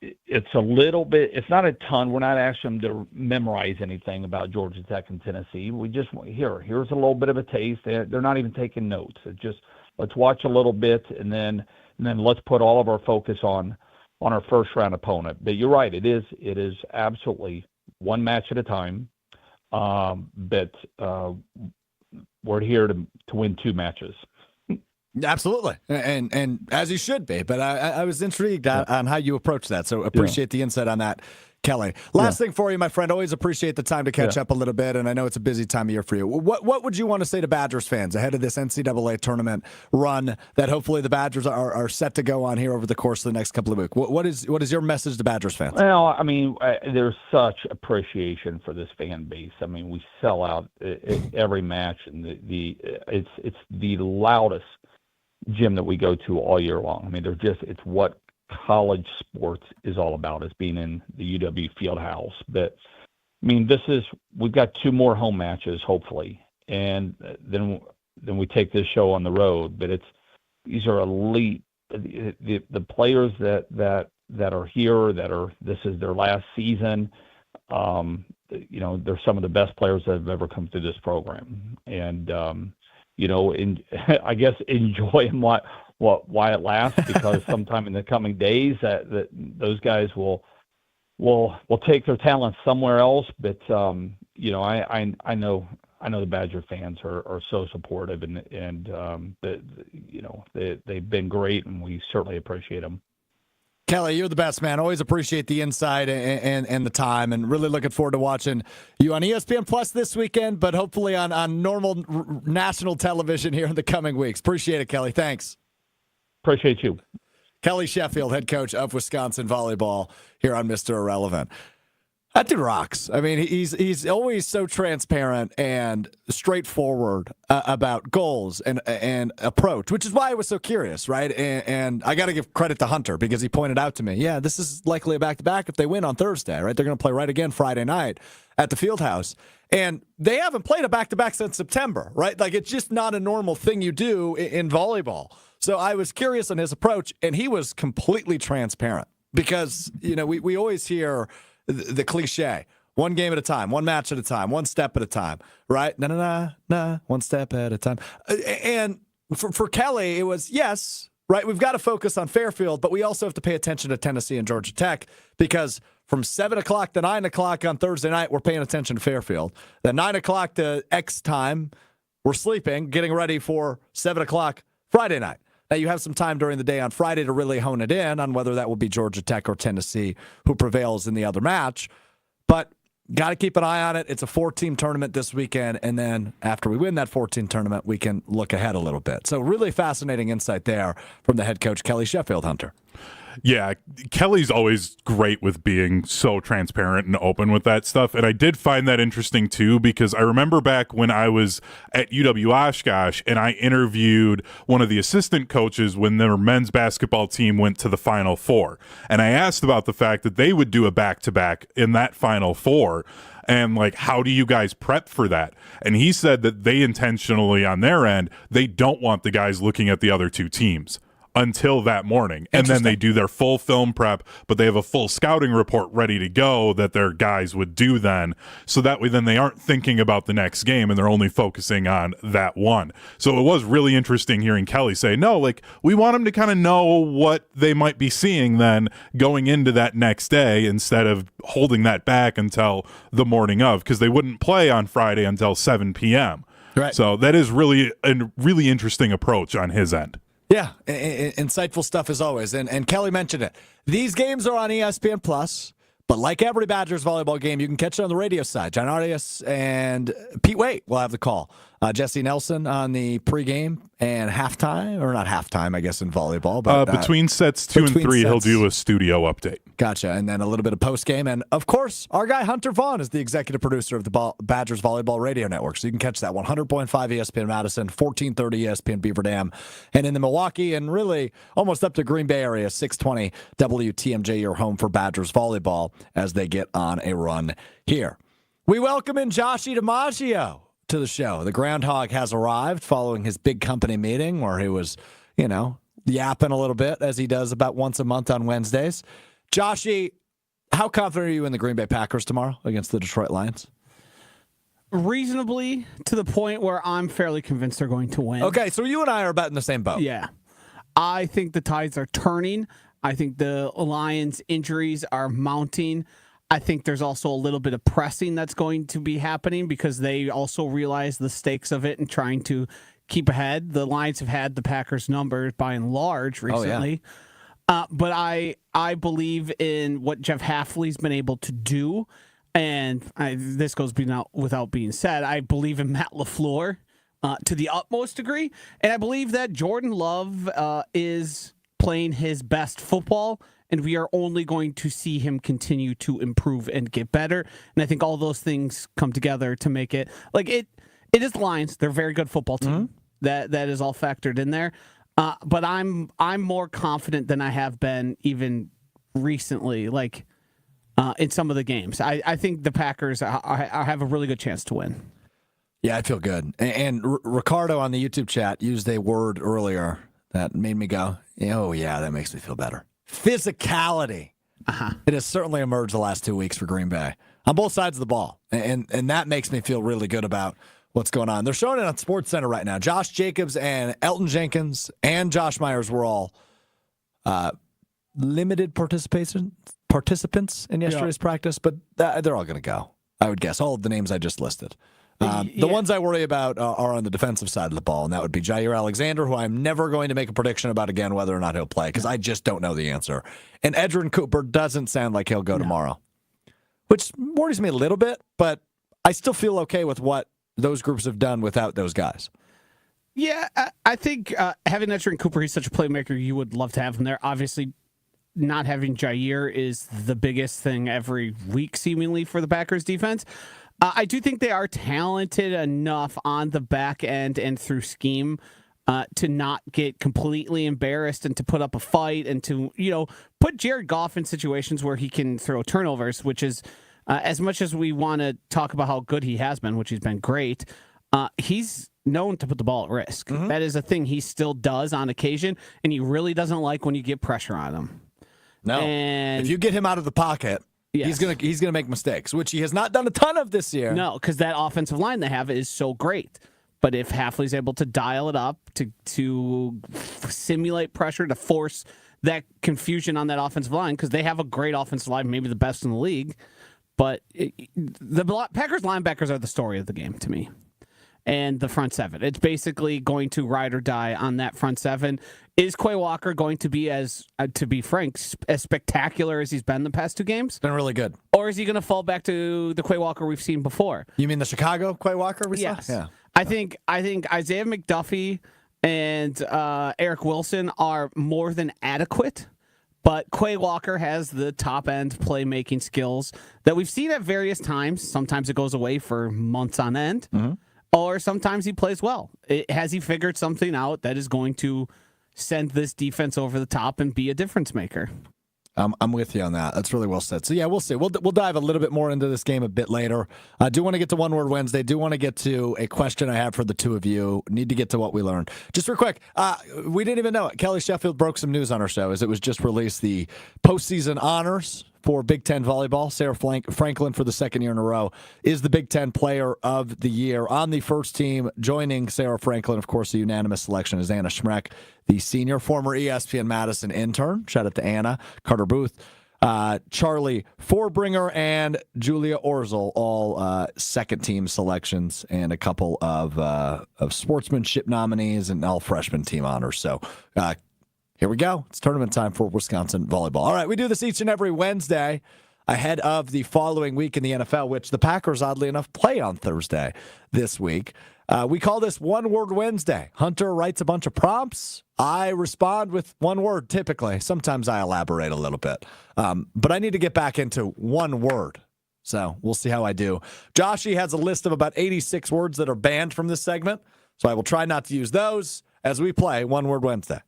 it's a little bit. It's not a ton. We're not asking them to memorize anything about Georgia Tech and Tennessee. We just here's a little bit of a taste. They're not even taking notes. It's just let's watch a little bit and then let's put all of our focus on our first round opponent. But you're right. It is absolutely one match at a time. But we're here to win 2 matches. Absolutely, and as you should be. But I was intrigued on how you approach that, so appreciate the insight on that, Kelly. Last thing for you, my friend. Always appreciate the time to catch up a little bit, and I know it's a busy time of year for you. What would you want to say to Badgers fans ahead of this NCAA tournament run that hopefully the Badgers are set to go on here over the course of the next couple of weeks? What is your message to Badgers fans? Well, I mean, there's such appreciation for this fan base. I mean, we sell out every match, and it's the loudest gym that we go to all year long. I mean, it's what college sports is all about, is being in the UW Fieldhouse. But I mean, we've got 2 more home matches, hopefully, and then we take this show on the road. But these are elite. The players that are here, this is their last season. They're some of the best players that have ever come through this program, and I guess enjoy them why it lasts, because sometime in the coming days that those guys will take their talents somewhere else. But I know the Badger fans are so supportive, and they've been great, and we certainly appreciate them. Kelly, you're the best, man. Always appreciate the insight and the time, and really looking forward to watching you on ESPN Plus this weekend, but hopefully on normal national television here in the coming weeks. Appreciate it, Kelly. Thanks. Appreciate you. Kelly Sheffield, head coach of Wisconsin volleyball, here on Mr. Irrelevant. That dude rocks. I mean, he's always so transparent and straightforward about goals and approach, which is why I was so curious, right? And I got to give credit to Hunter, because he pointed out to me, this is likely a back-to-back if they win on Thursday, right? They're going to play right again Friday night at the Fieldhouse. And they haven't played a back-to-back since September, right? Like, it's just not a normal thing you do in volleyball. So I was curious on his approach, and he was completely transparent, because, we always hear the cliche, one game at a time, one match at a time, one step at a time, right? No, one step at a time. And for Kelly, it was, yes, right, we've got to focus on Fairfield, but we also have to pay attention to Tennessee and Georgia Tech, because from 7 o'clock to 9 o'clock on Thursday night, we're paying attention to Fairfield. Then 9 o'clock to X time, we're sleeping, getting ready for 7 o'clock Friday night. Now, you have some time during the day on Friday to really hone it in on whether that will be Georgia Tech or Tennessee who prevails in the other match. But got to keep an eye on it. It's a 4-team tournament this weekend, and then after we win that 4-team tournament, we can look ahead a little bit. So really fascinating insight there from the head coach, Kelly Sheffield, Hunter. Yeah, Kelly's always great with being so transparent and open with that stuff. And I did find that interesting, too, because I remember back when I was at UW Oshkosh and I interviewed one of the assistant coaches when their men's basketball team went to the Final Four. And I asked about the fact that they would do a back-to-back in that Final Four. And how do you guys prep for that? And he said that they intentionally, on their end, they don't want the guys looking at the other 2 teams until that morning, and then they do their full film prep, but they have a full scouting report ready to go that their guys would do then, so that way then they aren't thinking about the next game and they're only focusing on that one. So it was really interesting hearing Kelly say, no, we want them to kind of know what they might be seeing then going into that next day, instead of holding that back until the morning of, because they wouldn't play on Friday until 7 p.m. Right. So that is really a really interesting approach on his end. Yeah, insightful stuff as always. And Kelly mentioned it. These games are on ESPN Plus, but like every Badgers volleyball game, you can catch it on the radio side. John Arias and Pete Waite will have the call Jesse Nelson on the pregame and halftime, or not halftime, I guess, in volleyball. But between sets 2 and 3, he'll do a studio update. Gotcha. And then a little bit of postgame. And, of course, our guy Hunter Vaughn is the executive producer of the Badgers Volleyball Radio Network. So you can catch that 100.5 ESPN Madison, 1430 ESPN Beaver Dam, and in the Milwaukee and really almost up to Green Bay area, 620 WTMJ, your home for Badgers Volleyball as they get on a run here. We welcome in Joshy DiMaggio to the show. The groundhog has arrived following his big company meeting where he was, yapping a little bit as he does about once a month on Wednesdays. Joshy, how confident are you in the Green Bay Packers tomorrow against the Detroit Lions? Reasonably, to the point where I'm fairly convinced they're going to win. Okay, so you and I are about in the same boat. Yeah. I think the tides are turning. I think the Lions' injuries are mounting. I think there's also a little bit of pressing that's going to be happening because they also realize the stakes of it and trying to keep ahead. The Lions have had the Packers' numbers by and large recently. Oh, yeah. But I believe in what Jeff Hafley's been able to do, and this goes without being said. I believe in Matt LaFleur to the utmost degree, and I believe that Jordan Love is playing his best football, and we are only going to see him continue to improve and get better. And I think all those things come together to make it like it. It is the Lions; they're a very good football team. Mm-hmm. That is all factored in there. But I'm more confident than I have been even recently, like in some of the games. I think the Packers I have a really good chance to win. Yeah, I feel good. And Ricardo on the YouTube chat used a word earlier that made me go, oh, yeah, that makes me feel better. Physicality. Uh-huh. It has certainly emerged the last 2 weeks for Green Bay on both sides of the ball. And that makes me feel really good about what's going on. They're showing it on SportsCenter right now. Josh Jacobs and Elton Jenkins and Josh Myers were all limited participants in yesterday's practice, but they're all going to go, I would guess. All of the names I just listed. The ones I worry about are on the defensive side of the ball, and that would be Jair Alexander, who I'm never going to make a prediction about again whether or not he'll play, because I just don't know the answer. And Edgerrin Cooper doesn't sound like he'll go tomorrow, which worries me a little bit, but I still feel okay with what those groups have done without those guys. Yeah, I think having Edgerrin Cooper, he's such a playmaker, you would love to have him there. Obviously, not having Jair is the biggest thing every week, seemingly, for the Packers defense. I do think they are talented enough on the back end and through scheme to not get completely embarrassed and to put up a fight and to, put Jared Goff in situations where he can throw turnovers, which is, as much as we want to talk about how good he has been, which he's been great, he's known to put the ball at risk. Mm-hmm. That is a thing he still does on occasion, and he really doesn't like when you get pressure on him. No. And if you get him out of the pocket, yes, he's gonna make mistakes, which he has not done a ton of this year. No, because that offensive line they have is so great. But if Hafley's able to dial it up to simulate pressure, to force that confusion on that offensive line, because they have a great offensive line, maybe the best in the league, but the Packers linebackers are the story of the game to me. And the front seven. It's basically going to ride or die on that front seven. Is Quay Walker going to be, as to be frank, as spectacular as he's been the past two games? Been really good. Or is he going to fall back to the Quay Walker we've seen before? You mean the Chicago Quay Walker we saw? Yes. Yeah. I think Isaiah McDuffie and Eric Wilson are more than adequate. But Quay Walker has the top-end playmaking skills that we've seen at various times. Sometimes it goes away for months on end. Mm-hmm. Or sometimes he plays well. Has he figured something out that is going to send this defense over the top and be a difference maker? I'm with you on that. That's really well said. So, yeah, we'll see. We'll dive a little bit more into this game a bit later. I do want to get to One Word Wednesday. Do want to get to a question I have for the two of you. Need to get to what we learned. Just real quick, we didn't even know it. Kelly Sheffield broke some news on our show as it was just released. The postseason honors for Big Ten volleyball. Sarah Franklin, for the second year in a row, is the Big Ten Player of the Year on the first team. Joining Sarah Franklin, of course, the unanimous selection is Anna Schmeck, the senior, former ESPN Madison intern. Shout out to Anna, Carter Booth, Charlie Forbringer, and Julia Orzel, all second-team selections, and a couple of sportsmanship nominees and all freshman team honors. So here we go. It's tournament time for Wisconsin volleyball. All right, we do this each and every Wednesday. ahead of the following week in the NFL, which the Packers, oddly enough, play on Thursday this week. We call this One Word Wednesday. Hunter writes a bunch of prompts. I respond with one word, typically. Sometimes I elaborate a little bit. But I need to get back into one word. So we'll see how I do. Joshy has a list of about 86 words that are banned from this segment. So I will try not to use those as we play One Word Wednesday.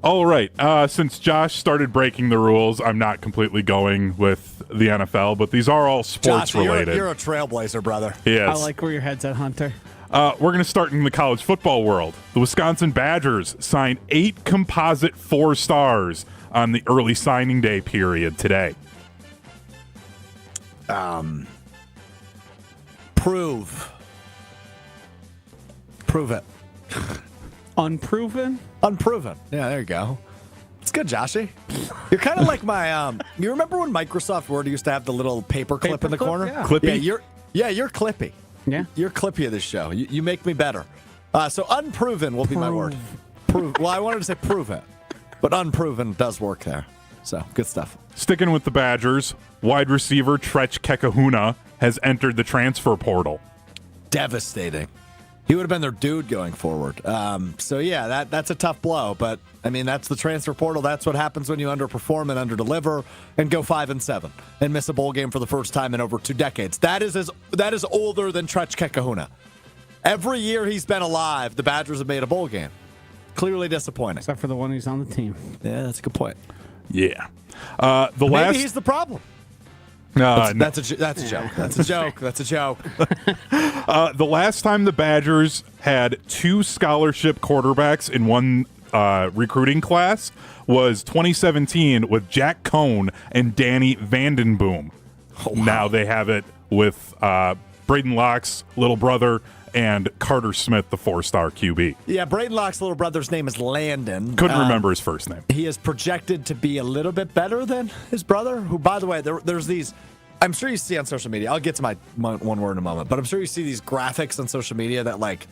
All right. Since Josh started breaking the rules, I'm not completely going with the NFL, but these are all sports related. You're a trailblazer, brother. Yes. I like where your head's at, Hunter. We're going to start in the college football world. The Wisconsin Badgers signed 8 composite 4 stars on the early signing day period today. Prove it. Unproven? Unproven. Yeah, there you go. It's good, Joshy. You're kind of like my. You remember when Microsoft Word used to have the little paper clip in the corner? Yeah. Clippy? You're Clippy. Yeah. You're Clippy of this show. You make me better. So unproven will be my word. Prove. Well, I wanted to say prove it, but unproven does work there. So good stuff. Sticking with the Badgers, wide receiver Trech Kekahuna has entered the transfer portal. Devastating. He would have been their dude going forward. So yeah, that's a tough blow. But I mean, that's the transfer portal. That's what happens when you underperform and underdeliver and go 5-7 and miss a bowl game for the first time in over 2 decades. That is older than Trech Kekahuna. Every year he's been alive, the Badgers have made a bowl game. Clearly disappointing. Except for the one who's on the team. Yeah, that's a good point. Yeah. Maybe he's the problem. No. That's a joke. That's a joke. That's a joke. The last time the Badgers had 2 scholarship quarterbacks in one recruiting class was 2017 with Jack Cohn and Danny Vandenboom. Oh, wow. Now they have it with Braden Locke's little brother and Carter Smith, the 4-star QB. Yeah, Braden Locke's little brother's name is Landon. Couldn't remember his first name. He is projected to be a little bit better than his brother, who, by the way, there's these, I'm sure you see on social media, I'll get to my one word in a moment, but I'm sure you see these graphics on social media that, like,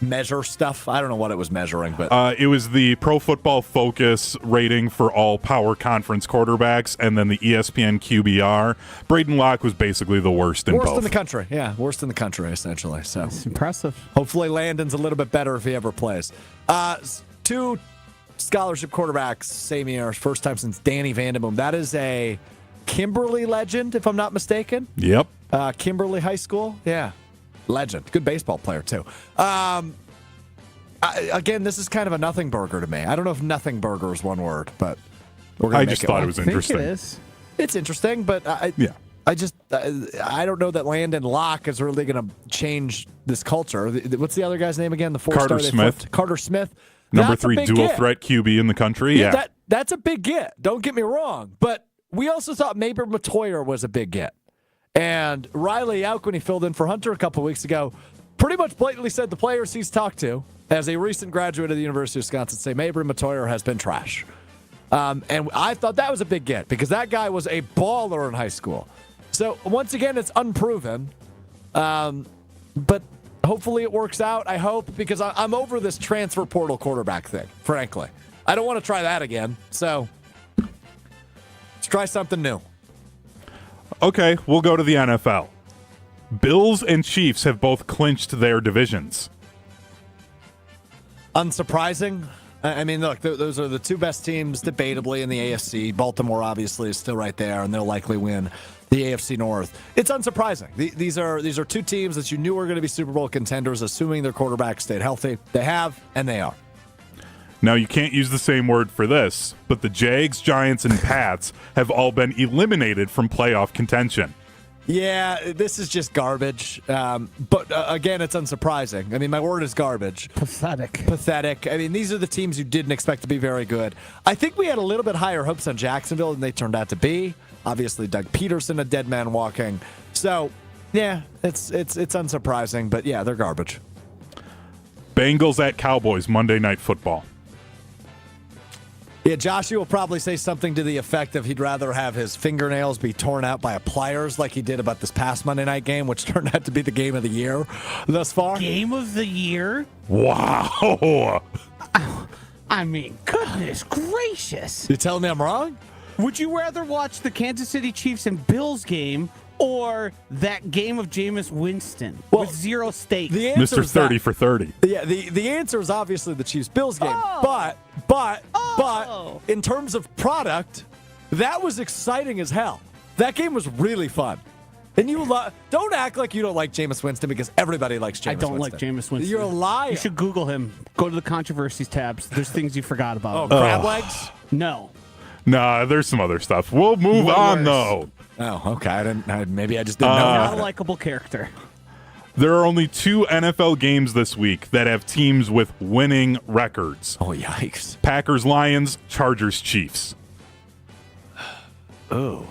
measure stuff. I don't know what it was measuring, but it was the Pro Football Focus rating for all power conference quarterbacks, and then the ESPN QBR. Braden Locke was basically the worst in both. Worst in the country, yeah, worst in the country essentially. So that's impressive. Hopefully, Landon's a little bit better if he ever plays. 2 scholarship quarterbacks same year, first time since Danny Vandenboom. That is a Kimberly legend, if I'm not mistaken. Yep. Kimberly High School, yeah. Legend. Good baseball player, too. Again, this is kind of a nothing burger to me. I don't know if nothing burger is one word, but we're going to make it. I just thought it was interesting. I think it is. It's interesting, but I don't know that Landon Locke is really going to change this culture. What's the other guy's name again? The 4-star Carter Smith. Carter Smith. Number 3 dual threat QB in the country. Yeah. That's a big get. Don't get me wrong. But we also thought Maber Matoyer was a big get. And Riley Auk, when he filled in for Hunter a couple weeks ago, pretty much blatantly said the players he's talked to, as a recent graduate of the University of Wisconsin, say Maber Matoyer has been trash. And I thought that was a big get because that guy was a baller in high school. So, once again, it's unproven. But hopefully it works out, I hope, because I'm over this transfer portal quarterback thing, frankly. I don't want to try that again. So, let's try something new. Okay, we'll go to the NFL. Bills and Chiefs have both clinched their divisions. Unsurprising. I mean, look, those are the 2 best teams, debatably, in the AFC. Baltimore, obviously, is still right there, and they'll likely win the AFC North. It's unsurprising. These are 2 teams that you knew were going to be Super Bowl contenders, assuming their quarterbacks stayed healthy. They have, and they are. Now, you can't use the same word for this, but the Jags, Giants, and Pats have all been eliminated from playoff contention. Yeah, this is just garbage. But again, it's unsurprising. I mean, my word is garbage. Pathetic. I mean, these are the teams you didn't expect to be very good. I think we had a little bit higher hopes on Jacksonville than they turned out to be. Obviously, Doug Peterson, a dead man walking. So, yeah, it's unsurprising. But, yeah, they're garbage. Bengals at Cowboys, Monday Night Football. Yeah, Joshy will probably say something to the effect of he'd rather have his fingernails be torn out by a pliers like he did about this past Monday night game, which turned out to be the game of the year thus far. Game of the year? Wow. I mean, goodness gracious. You telling me I'm wrong? Would you rather watch the Kansas City Chiefs and Bills game or that game of Jameis Winston with zero stakes? The answer Mr. 30 for 30. Yeah, the answer is obviously the Chiefs-Bills game. Oh. But in terms of product, that was exciting as hell. That game was really fun. And don't act like you don't like Jameis Winston because everybody likes Jameis Winston. I don't like Jameis Winston. You're a liar. You should Google him. Go to the controversies tabs. There's things you forgot about. Oh, crab legs? No. Nah, there's some other stuff. We'll move on, though. Oh, okay. Maybe I just didn't know. Not a likable character. There are only 2 NFL games this week that have teams with winning records. Oh, yikes. Packers-Lions, Chargers-Chiefs. Oh.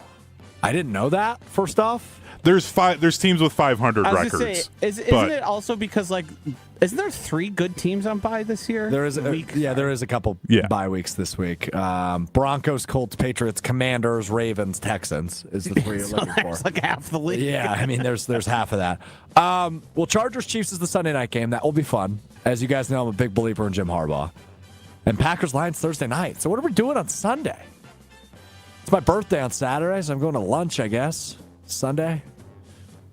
I didn't know that, first off. There's teams with 500 I was records. gonna say, isn't it also because isn't there 3 good teams on bye this year? There is there is a couple bye weeks this week. Broncos, Colts, Patriots, Commanders, Ravens, Texans is the 3 you're looking for. There's like half the league. Yeah, I mean there's half of that. Well, Chargers Chiefs is the Sunday night game. That will be fun. As you guys know, I'm a big believer in Jim Harbaugh. And Packers Lions Thursday night. So what are we doing on Sunday? It's my birthday on Saturday, so I'm going to lunch, I guess. Sunday.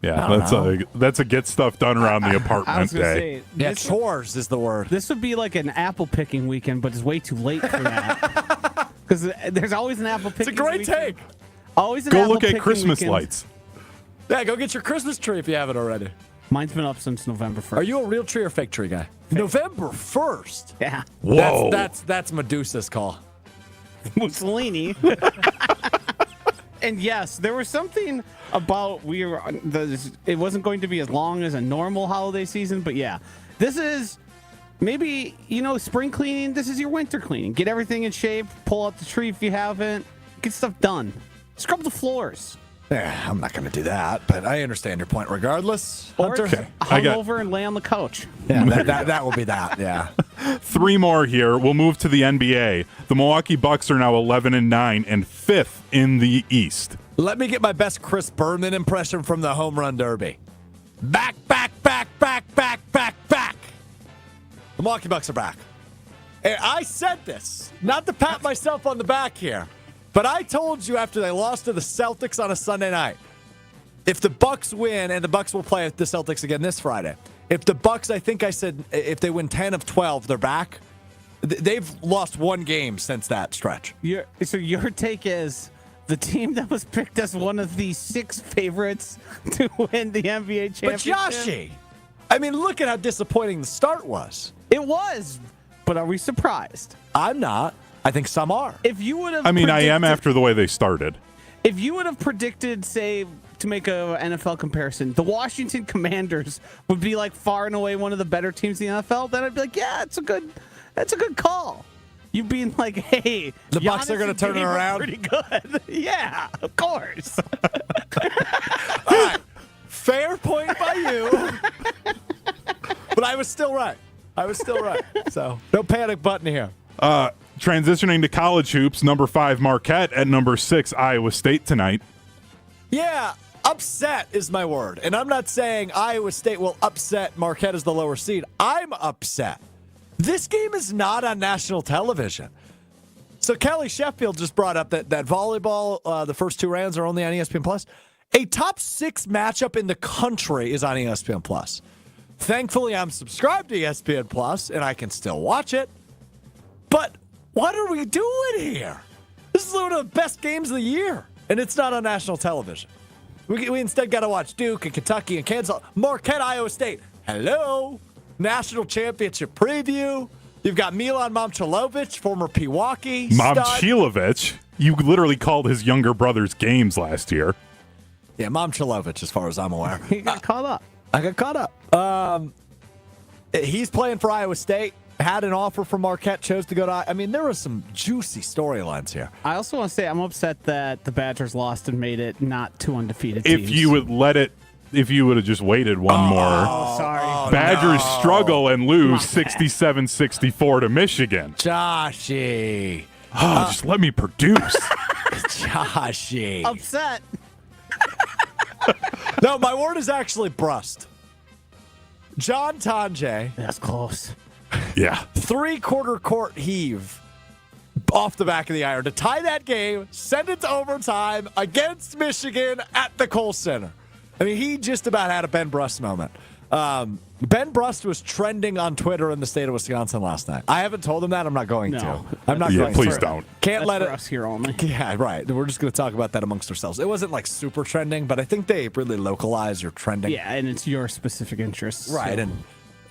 Yeah, that's a get stuff done around the apartment day. Chores is the word. This would be like an apple picking weekend, but it's way too late for that. Because there's always an apple picking. It's a great weekend. take. Always an Go apple look at picking Christmas weekend. lights. Yeah, go get your Christmas tree if you haven't already. Mine's been up since November 1st. Are you a real tree or fake tree guy? November 1st. Yeah. Whoa. That's Medusa's call. Mussolini. And yes, there was something about it wasn't going to be as long as a normal holiday season, but yeah, this is maybe, spring cleaning. This is your winter cleaning. Get everything in shape, pull out the tree if you haven't, get stuff done. Scrub the floors. Yeah, I'm not going to do that, but I understand your point regardless. Or Hunter. hung over and lay on the couch. Yeah, that will be that, yeah. 3 more here. We'll move to the NBA. The Milwaukee Bucks are now 11-9 and 5th in the East. Let me get my best Chris Berman impression from the home run derby. Back, back, back, back, back, back, back. The Milwaukee Bucks are back. And I said this, not to pat myself on the back here, but I told you after they lost to the Celtics on a Sunday night, if the Bucks win, and the Bucks will play the Celtics again this Friday, if the Bucks, I think I said, if they win 10 of 12, they're back. They've lost 1 game since that stretch. So your take is the team that was picked as one of the 6 favorites to win the NBA championship. But Joshy, I mean, look at how disappointing the start was. It was, but are we surprised? I'm not. I think some are. If you would have, I am after the way they started. If you would have predicted, say, to make a NFL comparison, the Washington Commanders would be like far and away one of the better teams in the NFL, then I'd be like, yeah, that's a good call. You being like, hey, the Bucks are going to turn it around. Pretty good. Yeah, of course. All right. Fair point by you. But I was still right. So no panic button here. Transitioning to college hoops, number 5 Marquette at number 6 Iowa State tonight. Yeah, upset is my word. And I'm not saying Iowa State will upset Marquette as the lower seed. I'm upset. This game is not on national television. So Kelly Sheffield just brought up that volleyball, the first 2 rounds are only on ESPN+. A top 6 matchup in the country is on ESPN+. Thankfully, I'm subscribed to ESPN+, and I can still watch it. But what are we doing here? This is one of the best games of the year, and it's not on national television. We instead got to watch Duke and Kentucky and Kansas. Marquette, Iowa State. Hello. National championship preview. You've got Milan Momcilovic, former Pewaukee stud. Momcilovic? You literally called his younger brother's games last year. Yeah, Momcilovic, as far as I'm aware. He got caught up. I got caught up. He's playing for Iowa State. Had an offer from Marquette, chose to go to. I mean, there were some juicy storylines here. I also want to say I'm upset that the Badgers lost and made it not 2 undefeated teams. If you would have just waited one more. Oh, sorry. Badgers struggle and lose 67-64 to Michigan. Joshy. Just let me produce. Joshy. Upset. No, my word is actually brust. John Tonje. That's close. Yeah. 3-quarter court heave. off the back of the iron to tie that game, send it to overtime against Michigan at the Kohl Center. I mean, he just about had a Ben Brust moment. Ben Brust was trending on Twitter in the state of Wisconsin last night. I haven't told him that. I'm not going to. I'm not going please to. Don't. Can't That's let for it. us here only. Yeah, right. We're just going to talk about that amongst ourselves. It wasn't like super trending, but I think they really localize your trending. Yeah, and it's your specific interests. Right. So.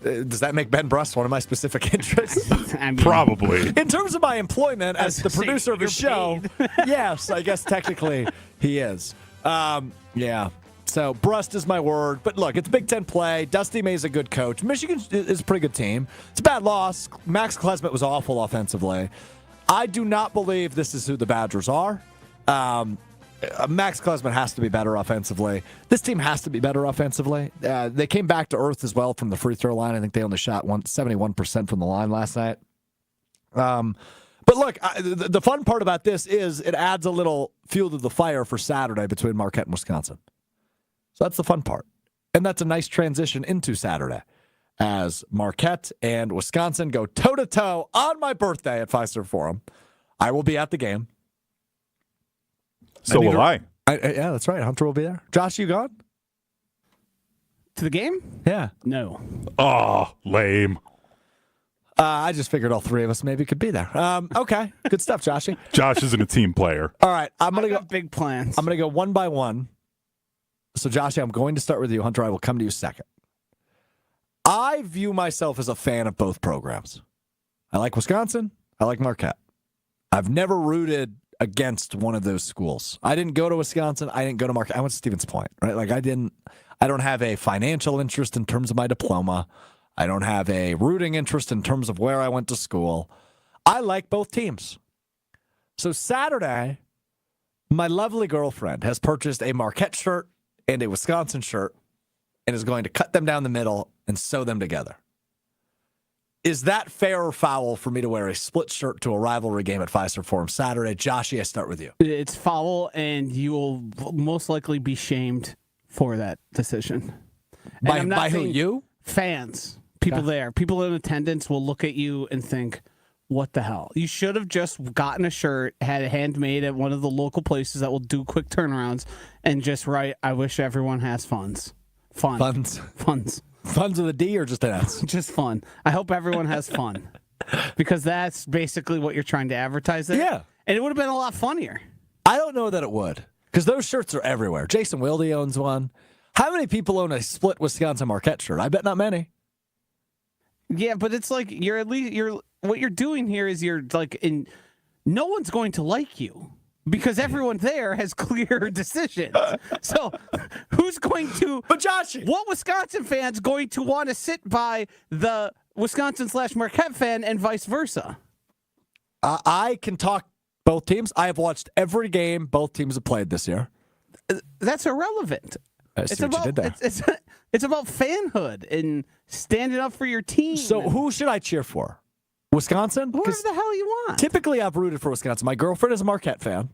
And does that make Ben Brust one of my specific interests? I mean, Probably. In terms of my employment as the producer of the show, yes, I guess technically he is. Yeah. So Brust is my word. But look, it's Big Ten play. Dusty May's a good coach. Michigan is a pretty good team. It's a bad loss. Max Klesmet was awful offensively. I do not believe this is who the Badgers are. Max Klesmet has to be better offensively. This team has to be better offensively. They came back to earth as well from the free throw line. I think they only shot 71% from the line last night. But look, the fun part about this is it adds a little fuel to the fire for Saturday between Marquette and Wisconsin. So that's the fun part. And that's a nice transition into Saturday as Marquette and Wisconsin go toe-to-toe on my birthday at Fiserv Forum. I will be at the game. So will I. Yeah, that's right. Hunter will be there. Josh, you gone? To the game? Yeah. No. Oh, lame. I just figured all three of us maybe could be there. Okay. Good stuff, Joshy. Josh isn't a team player. All right. I'm going to go big plans. I'm going to go one by one. So, Joshy, I'm going to start with you. Hunter, I will come to you second. I view myself as a fan of both programs. I like Wisconsin. I like Marquette. I've never rooted against one of those schools. I didn't go to Wisconsin. I didn't go to Marquette. I went to Stevens Point, right? Like I don't have a financial interest in terms of my diploma. I don't have a rooting interest in terms of where I went to school. I like both teams. So Saturday, my lovely girlfriend has purchased a Marquette shirt and a Wisconsin shirt and is going to cut them down the middle and sew them together. Is that fair or foul for me to wear a split shirt to a rivalry game at Fiserv Forum Saturday? Joshy, I start with you. It's foul, and you will most likely be shamed for that decision. By who, you? Fans. People there. People in attendance will look at you and think, what the hell? You should have just gotten a shirt, had it handmade at one of the local places that will do quick turnarounds, and just write, I wish everyone has funds. Funds. Funds with a D or just an S? Just fun. I hope everyone has fun. Because that's basically what you're trying to advertise there. Yeah. And it would have been a lot funnier. I don't know that it would. Because those shirts are everywhere. Jason Wilde owns one. How many people own a split Wisconsin Marquette shirt? I bet not many. Yeah, but it's like what you're doing here is no one's going to like you because everyone there has clear decisions. So who's going to? But Josh, what Wisconsin fan's going to want to sit by the Wisconsin/Marquette fan and vice versa? I can talk both teams. I have watched every game both teams have played this year. That's irrelevant. It's about fanhood and standing up for your team. So who should I cheer for? Wisconsin? Whoever the hell you want. Typically, I've rooted for Wisconsin. My girlfriend is a Marquette fan.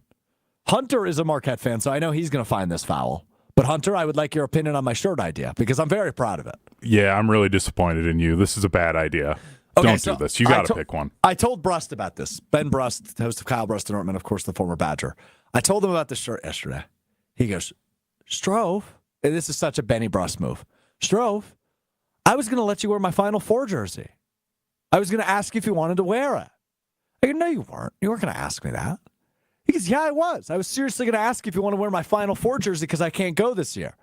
Hunter is a Marquette fan, so I know he's going to find this foul. But Hunter, I would like your opinion on my shirt idea because I'm very proud of it. Yeah, I'm really disappointed in you. This is a bad idea. Okay, Don't do this. You got to pick one. I told Brust about this. Ben Brust, host of Kyle Brust and Ortman, of course, the former Badger. I told him about this shirt yesterday. He goes, Strouf, and this is such a Benny Brust move. Strouf, I was going to let you wear my Final Four jersey. I was going to ask you if you wanted to wear it. I go, no, you weren't. You weren't going to ask me that. He goes, yeah, I was. I was seriously going to ask you if you want to wear my Final Four jersey because I can't go this year.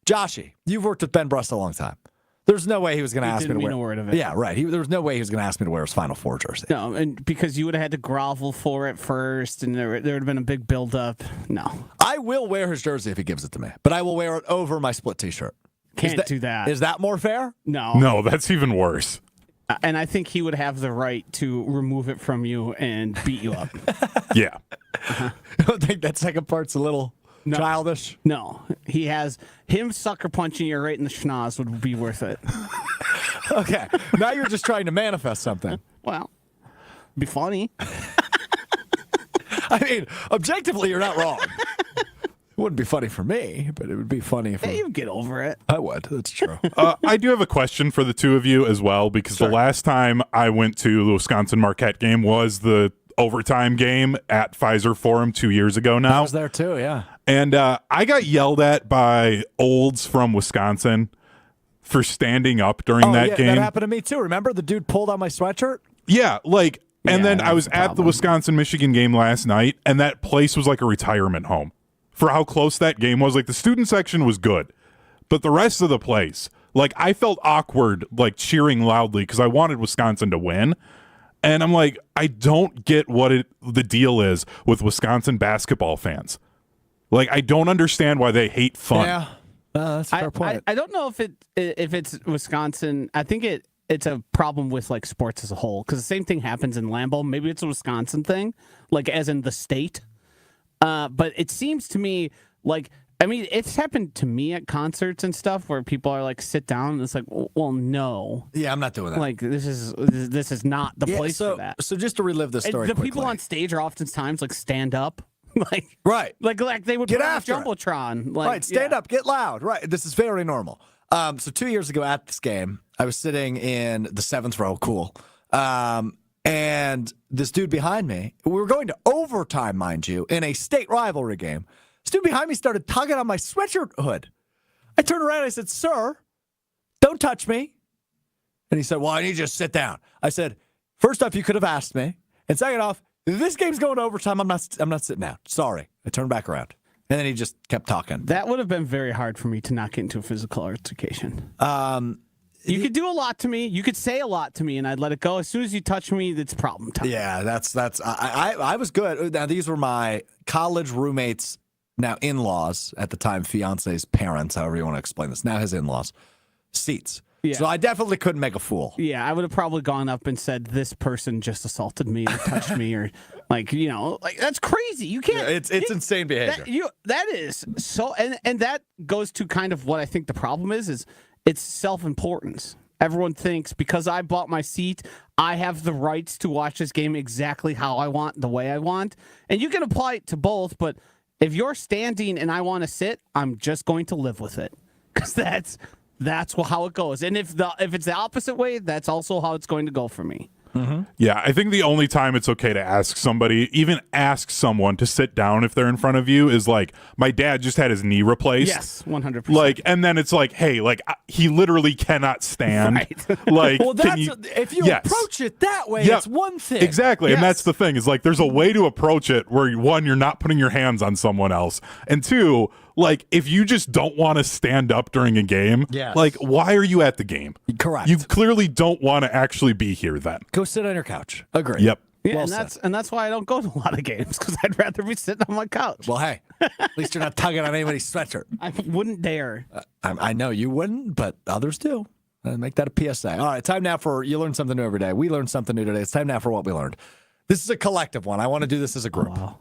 Joshy, you've worked with Ben Brust a long time. There's no way he was going to ask me to wear a word of it. Yeah, right. There was no way he was going to ask me to wear his Final Four jersey. No, and because you would have had to grovel for it first, and there would have been a big buildup. No. I will wear his jersey if he gives it to me, but I will wear it over my split T-shirt. Can't do that. Is that more fair? No. No, that's even worse. And I think he would have the right to remove it from you and beat you up. Yeah. I don't think that second part's a little childish. No. He has him sucker punching you right in the schnoz would be worth it. Okay. Now you're just trying to manifest something. Well, be funny. I mean, objectively, you're not wrong. It wouldn't be funny for me, but it would be funny if you get over it. I would. That's true. I do have a question for the two of you as well, because the last time I went to the Wisconsin Marquette game was the overtime game at Pfizer Forum 2 years ago now. I was there too, yeah. And I got yelled at by olds from Wisconsin for standing up during that game. That happened to me too. Remember the dude pulled on my sweatshirt? Yeah, like, and then I was at the problem. Wisconsin-Michigan game last night, and that place was like a retirement home for how close that game was. Like, the student section was good, but the rest of the place, like, I felt awkward, like, cheering loudly because I wanted Wisconsin to win. And I'm like, I don't get what the deal is with Wisconsin basketball fans. Like, I don't understand why they hate fun. Yeah. That's a fair point. I don't know if it's Wisconsin. I think it's a problem with like sports as a whole because the same thing happens in Lambeau. Maybe it's a Wisconsin thing, like as in the state. But it seems to me like, I mean, it's happened to me at concerts and stuff where people are like, sit down, and it's like, well, no. Yeah, I'm not doing that. Like, this is not the place for that. So just to relive this story, the quickly. people on stage are oftentimes like stand up. Like Right. like they would Get put on after it. Jumbotron. Like, Right, stand up, get loud. Right, this is very normal. So 2 years ago at this game, I was sitting in the 7th row, cool. And this dude behind me, we were going to overtime, mind you, in a state rivalry game. This dude behind me started tugging on my sweatshirt hood. I turned around and I said, "Sir, don't touch me." And he said, "Well, I need you to sit down." I said, "First off, you could have asked me. And second off, this game's going to overtime. I'm not sitting down. Sorry." I turned back around. And then he just kept talking. That would have been very hard for me to not get into a physical altercation. You could do a lot to me. You could say a lot to me, and I'd let it go. As soon as you touch me, it's problem time. Yeah, that's. I was good. Now these were my college roommates, now in-laws at the time, fiance's parents, however you want to explain this. Now his in-laws, seats. Yeah. So I definitely couldn't make a fool. Yeah, I would have probably gone up and said, "This person just assaulted me or touched me," or like that's crazy. You can't. Yeah, it's insane behavior. That is so, and that goes to kind of what I think the problem is it's self-importance. Everyone thinks because I bought my seat, I have the rights to watch this game exactly how I want, the way I want, and you can apply it to both. But if you're standing and I want to sit, I'm just going to live with it because that's how it goes. And if it's the opposite way, that's also how it's going to go for me. Mm-hmm. Yeah, I think the only time it's okay to ask somebody, even ask someone to sit down if they're in front of you, is like, my dad just had his knee replaced. Yes, 100%. Like, and then it's like, hey, like, he literally cannot stand. Right. Like, well, if you approach it that way, it's one thing. Exactly, yes. And that's the thing. Is like, there's a way to approach it where one, you're not putting your hands on someone else, and two, like, if you just don't want to stand up during a game, yes. like, why are you at the game? Correct. You clearly don't want to actually be here then. Go sit on your couch. Agree. Yep. Yeah, Well and that's why I don't go to a lot of games because I'd rather be sitting on my couch. Well, hey, at least you're not tugging on anybody's sweatshirt. I wouldn't dare. I know you wouldn't, but others do. Make that a PSA. All right, time now for you learn something new every day. We learn something new today. It's time now for what we learned. This is a collective one. I want to do this as a group. Oh, wow.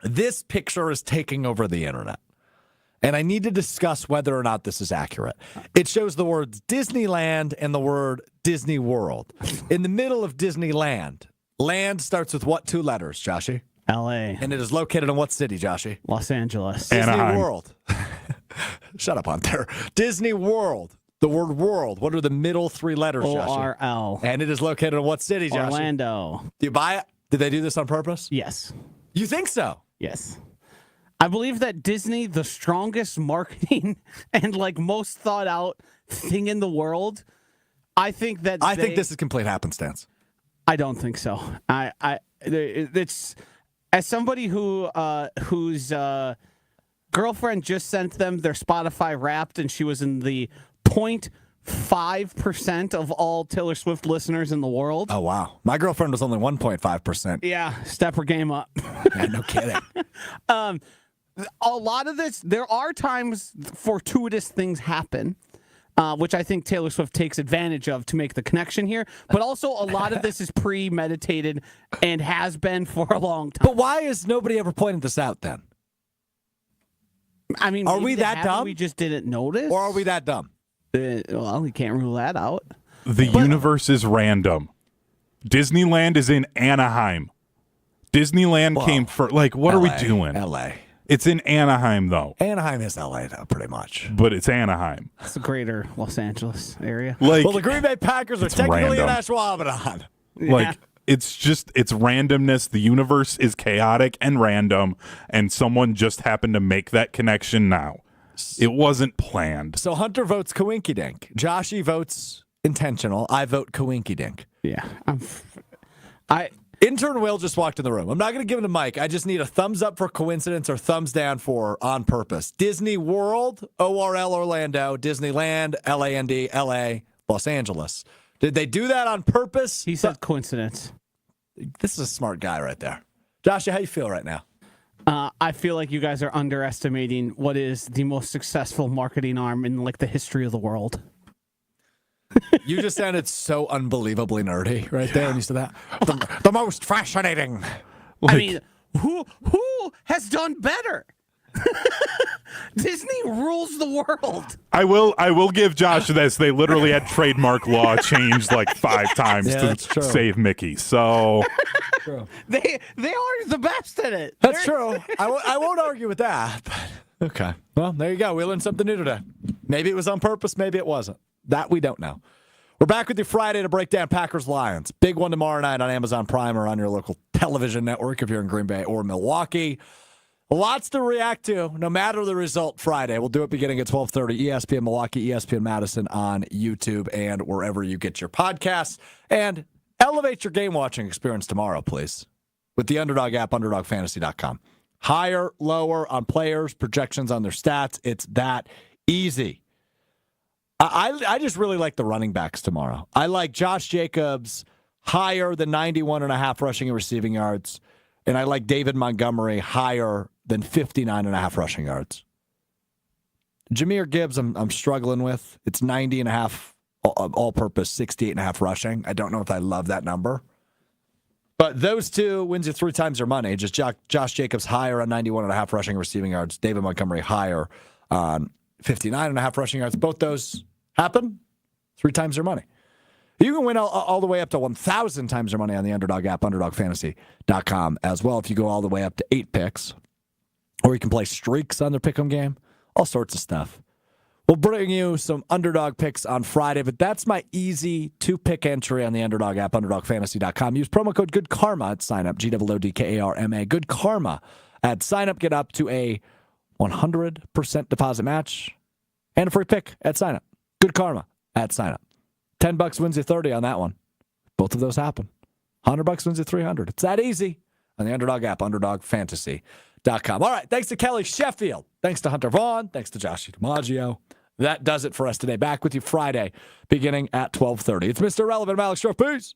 This picture is taking over the internet. And I need to discuss whether or not this is accurate. It shows the words Disneyland and the word Disney World. In the middle of Disneyland, land starts with what two letters, Joshy? L.A. And it is located in what city, Joshy? Los Angeles. Disney Anaheim. World. Shut up on there. Disney World. The word world. What are the middle three letters, Joshy? O-R-L. And it is located in what city, Joshy? Orlando. Do you buy it? Did they do this on purpose? Yes. You think so? Yes. I believe that Disney, the strongest marketing and like most thought out thing in the world, I think this is complete happenstance. I don't think so. It's as somebody whose girlfriend just sent them their Spotify Wrapped, and she was in the 0.5% of all Taylor Swift listeners in the world. Oh wow, my girlfriend was only 1.5%. Yeah, step her game up. Yeah, no kidding. A lot of this, there are times fortuitous things happen, which I think Taylor Swift takes advantage of to make the connection here. But also a lot of this is premeditated and has been for a long time. But why is nobody ever pointed this out then? I mean, are we that dumb? We just didn't notice? Or are we that dumb? Well, we can't rule that out. The universe is random. Disneyland is in Anaheim. Disneyland came first. Like, what are we doing? LA. It's in Anaheim, though. Anaheim is LA, though, pretty much. But it's Anaheim. It's the greater Los Angeles area. Like, well, the Green Bay Packers are technically random. in Ashwaubenon. Like, it's randomness. The universe is chaotic and random, and someone just happened to make that connection now. It wasn't planned. So Hunter votes coinkydink. Joshy votes intentional. I vote coinkydink. Yeah. Intern Will just walked in the room. I'm not going to give him to Mike. I just need a thumbs up for coincidence or thumbs down for on purpose. Disney World, ORL Orlando, Disneyland, LAND, LA, Los Angeles. Did they do that on purpose? He said coincidence. This is a smart guy right there. Josh, how you feel right now? I feel like you guys are underestimating what is the most successful marketing arm in like the history of the world. You just sounded so unbelievably nerdy right there when you said that. The most fascinating. I mean, who has done better? Disney rules the world. I will give Josh this. They literally had trademark law changed like 5 times to save Mickey. So they are the best at it. That's true. I won't argue with that. But okay. Well, there you go. We learned something new today. Maybe it was on purpose. Maybe it wasn't. That we don't know. We're back with you Friday to break down Packers-Lions. Big one tomorrow night on Amazon Prime or on your local television network if you're in Green Bay or Milwaukee. Lots to react to, no matter the result Friday. We'll do it beginning at 12:30, ESPN Milwaukee, ESPN Madison on YouTube and wherever you get your podcasts. And elevate your game-watching experience tomorrow, please, with the Underdog app, UnderdogFantasy.com. Higher, lower on players, projections on their stats. It's that easy. I just really like the running backs tomorrow. I like Josh Jacobs higher than 91.5 rushing and receiving yards, and I like David Montgomery higher than 59.5 rushing yards. Jahmyr Gibbs, I'm struggling with. It's 90.5 all-purpose, 68.5 rushing. I don't know if I love that number. But those two wins you 3 times your money. Just Josh Jacobs higher on 91.5 rushing and receiving yards. David Montgomery higher on 59.5 rushing yards. Both those happen, 3 times your money. You can win all the way up to 1,000 times your money on the Underdog app, UnderdogFantasy.com as well, if you go all the way up to 8 picks. Or you can play streaks on their pick'em game. All sorts of stuff. We'll bring you some Underdog picks on Friday, but that's my easy 2-pick entry on the Underdog app, UnderdogFantasy.com. Use promo code GoodKarma at sign up, GOODKARMA. Good Karma at sign up. Get up to a 100% deposit match and a free pick at sign up. Good Karma at sign up. $10 wins you 30 on that one. Both of those happen. $100 wins you 300. It's that easy on the Underdog app, UnderdogFantasy.com. All right, thanks to Kelly Sheffield. Thanks to Hunter Vaughn. Thanks to Joshy DiMaggio. That does it for us today. Back with you Friday, beginning at 12:30. It's Mr. Relevant. I'm Alex Strouf. Peace.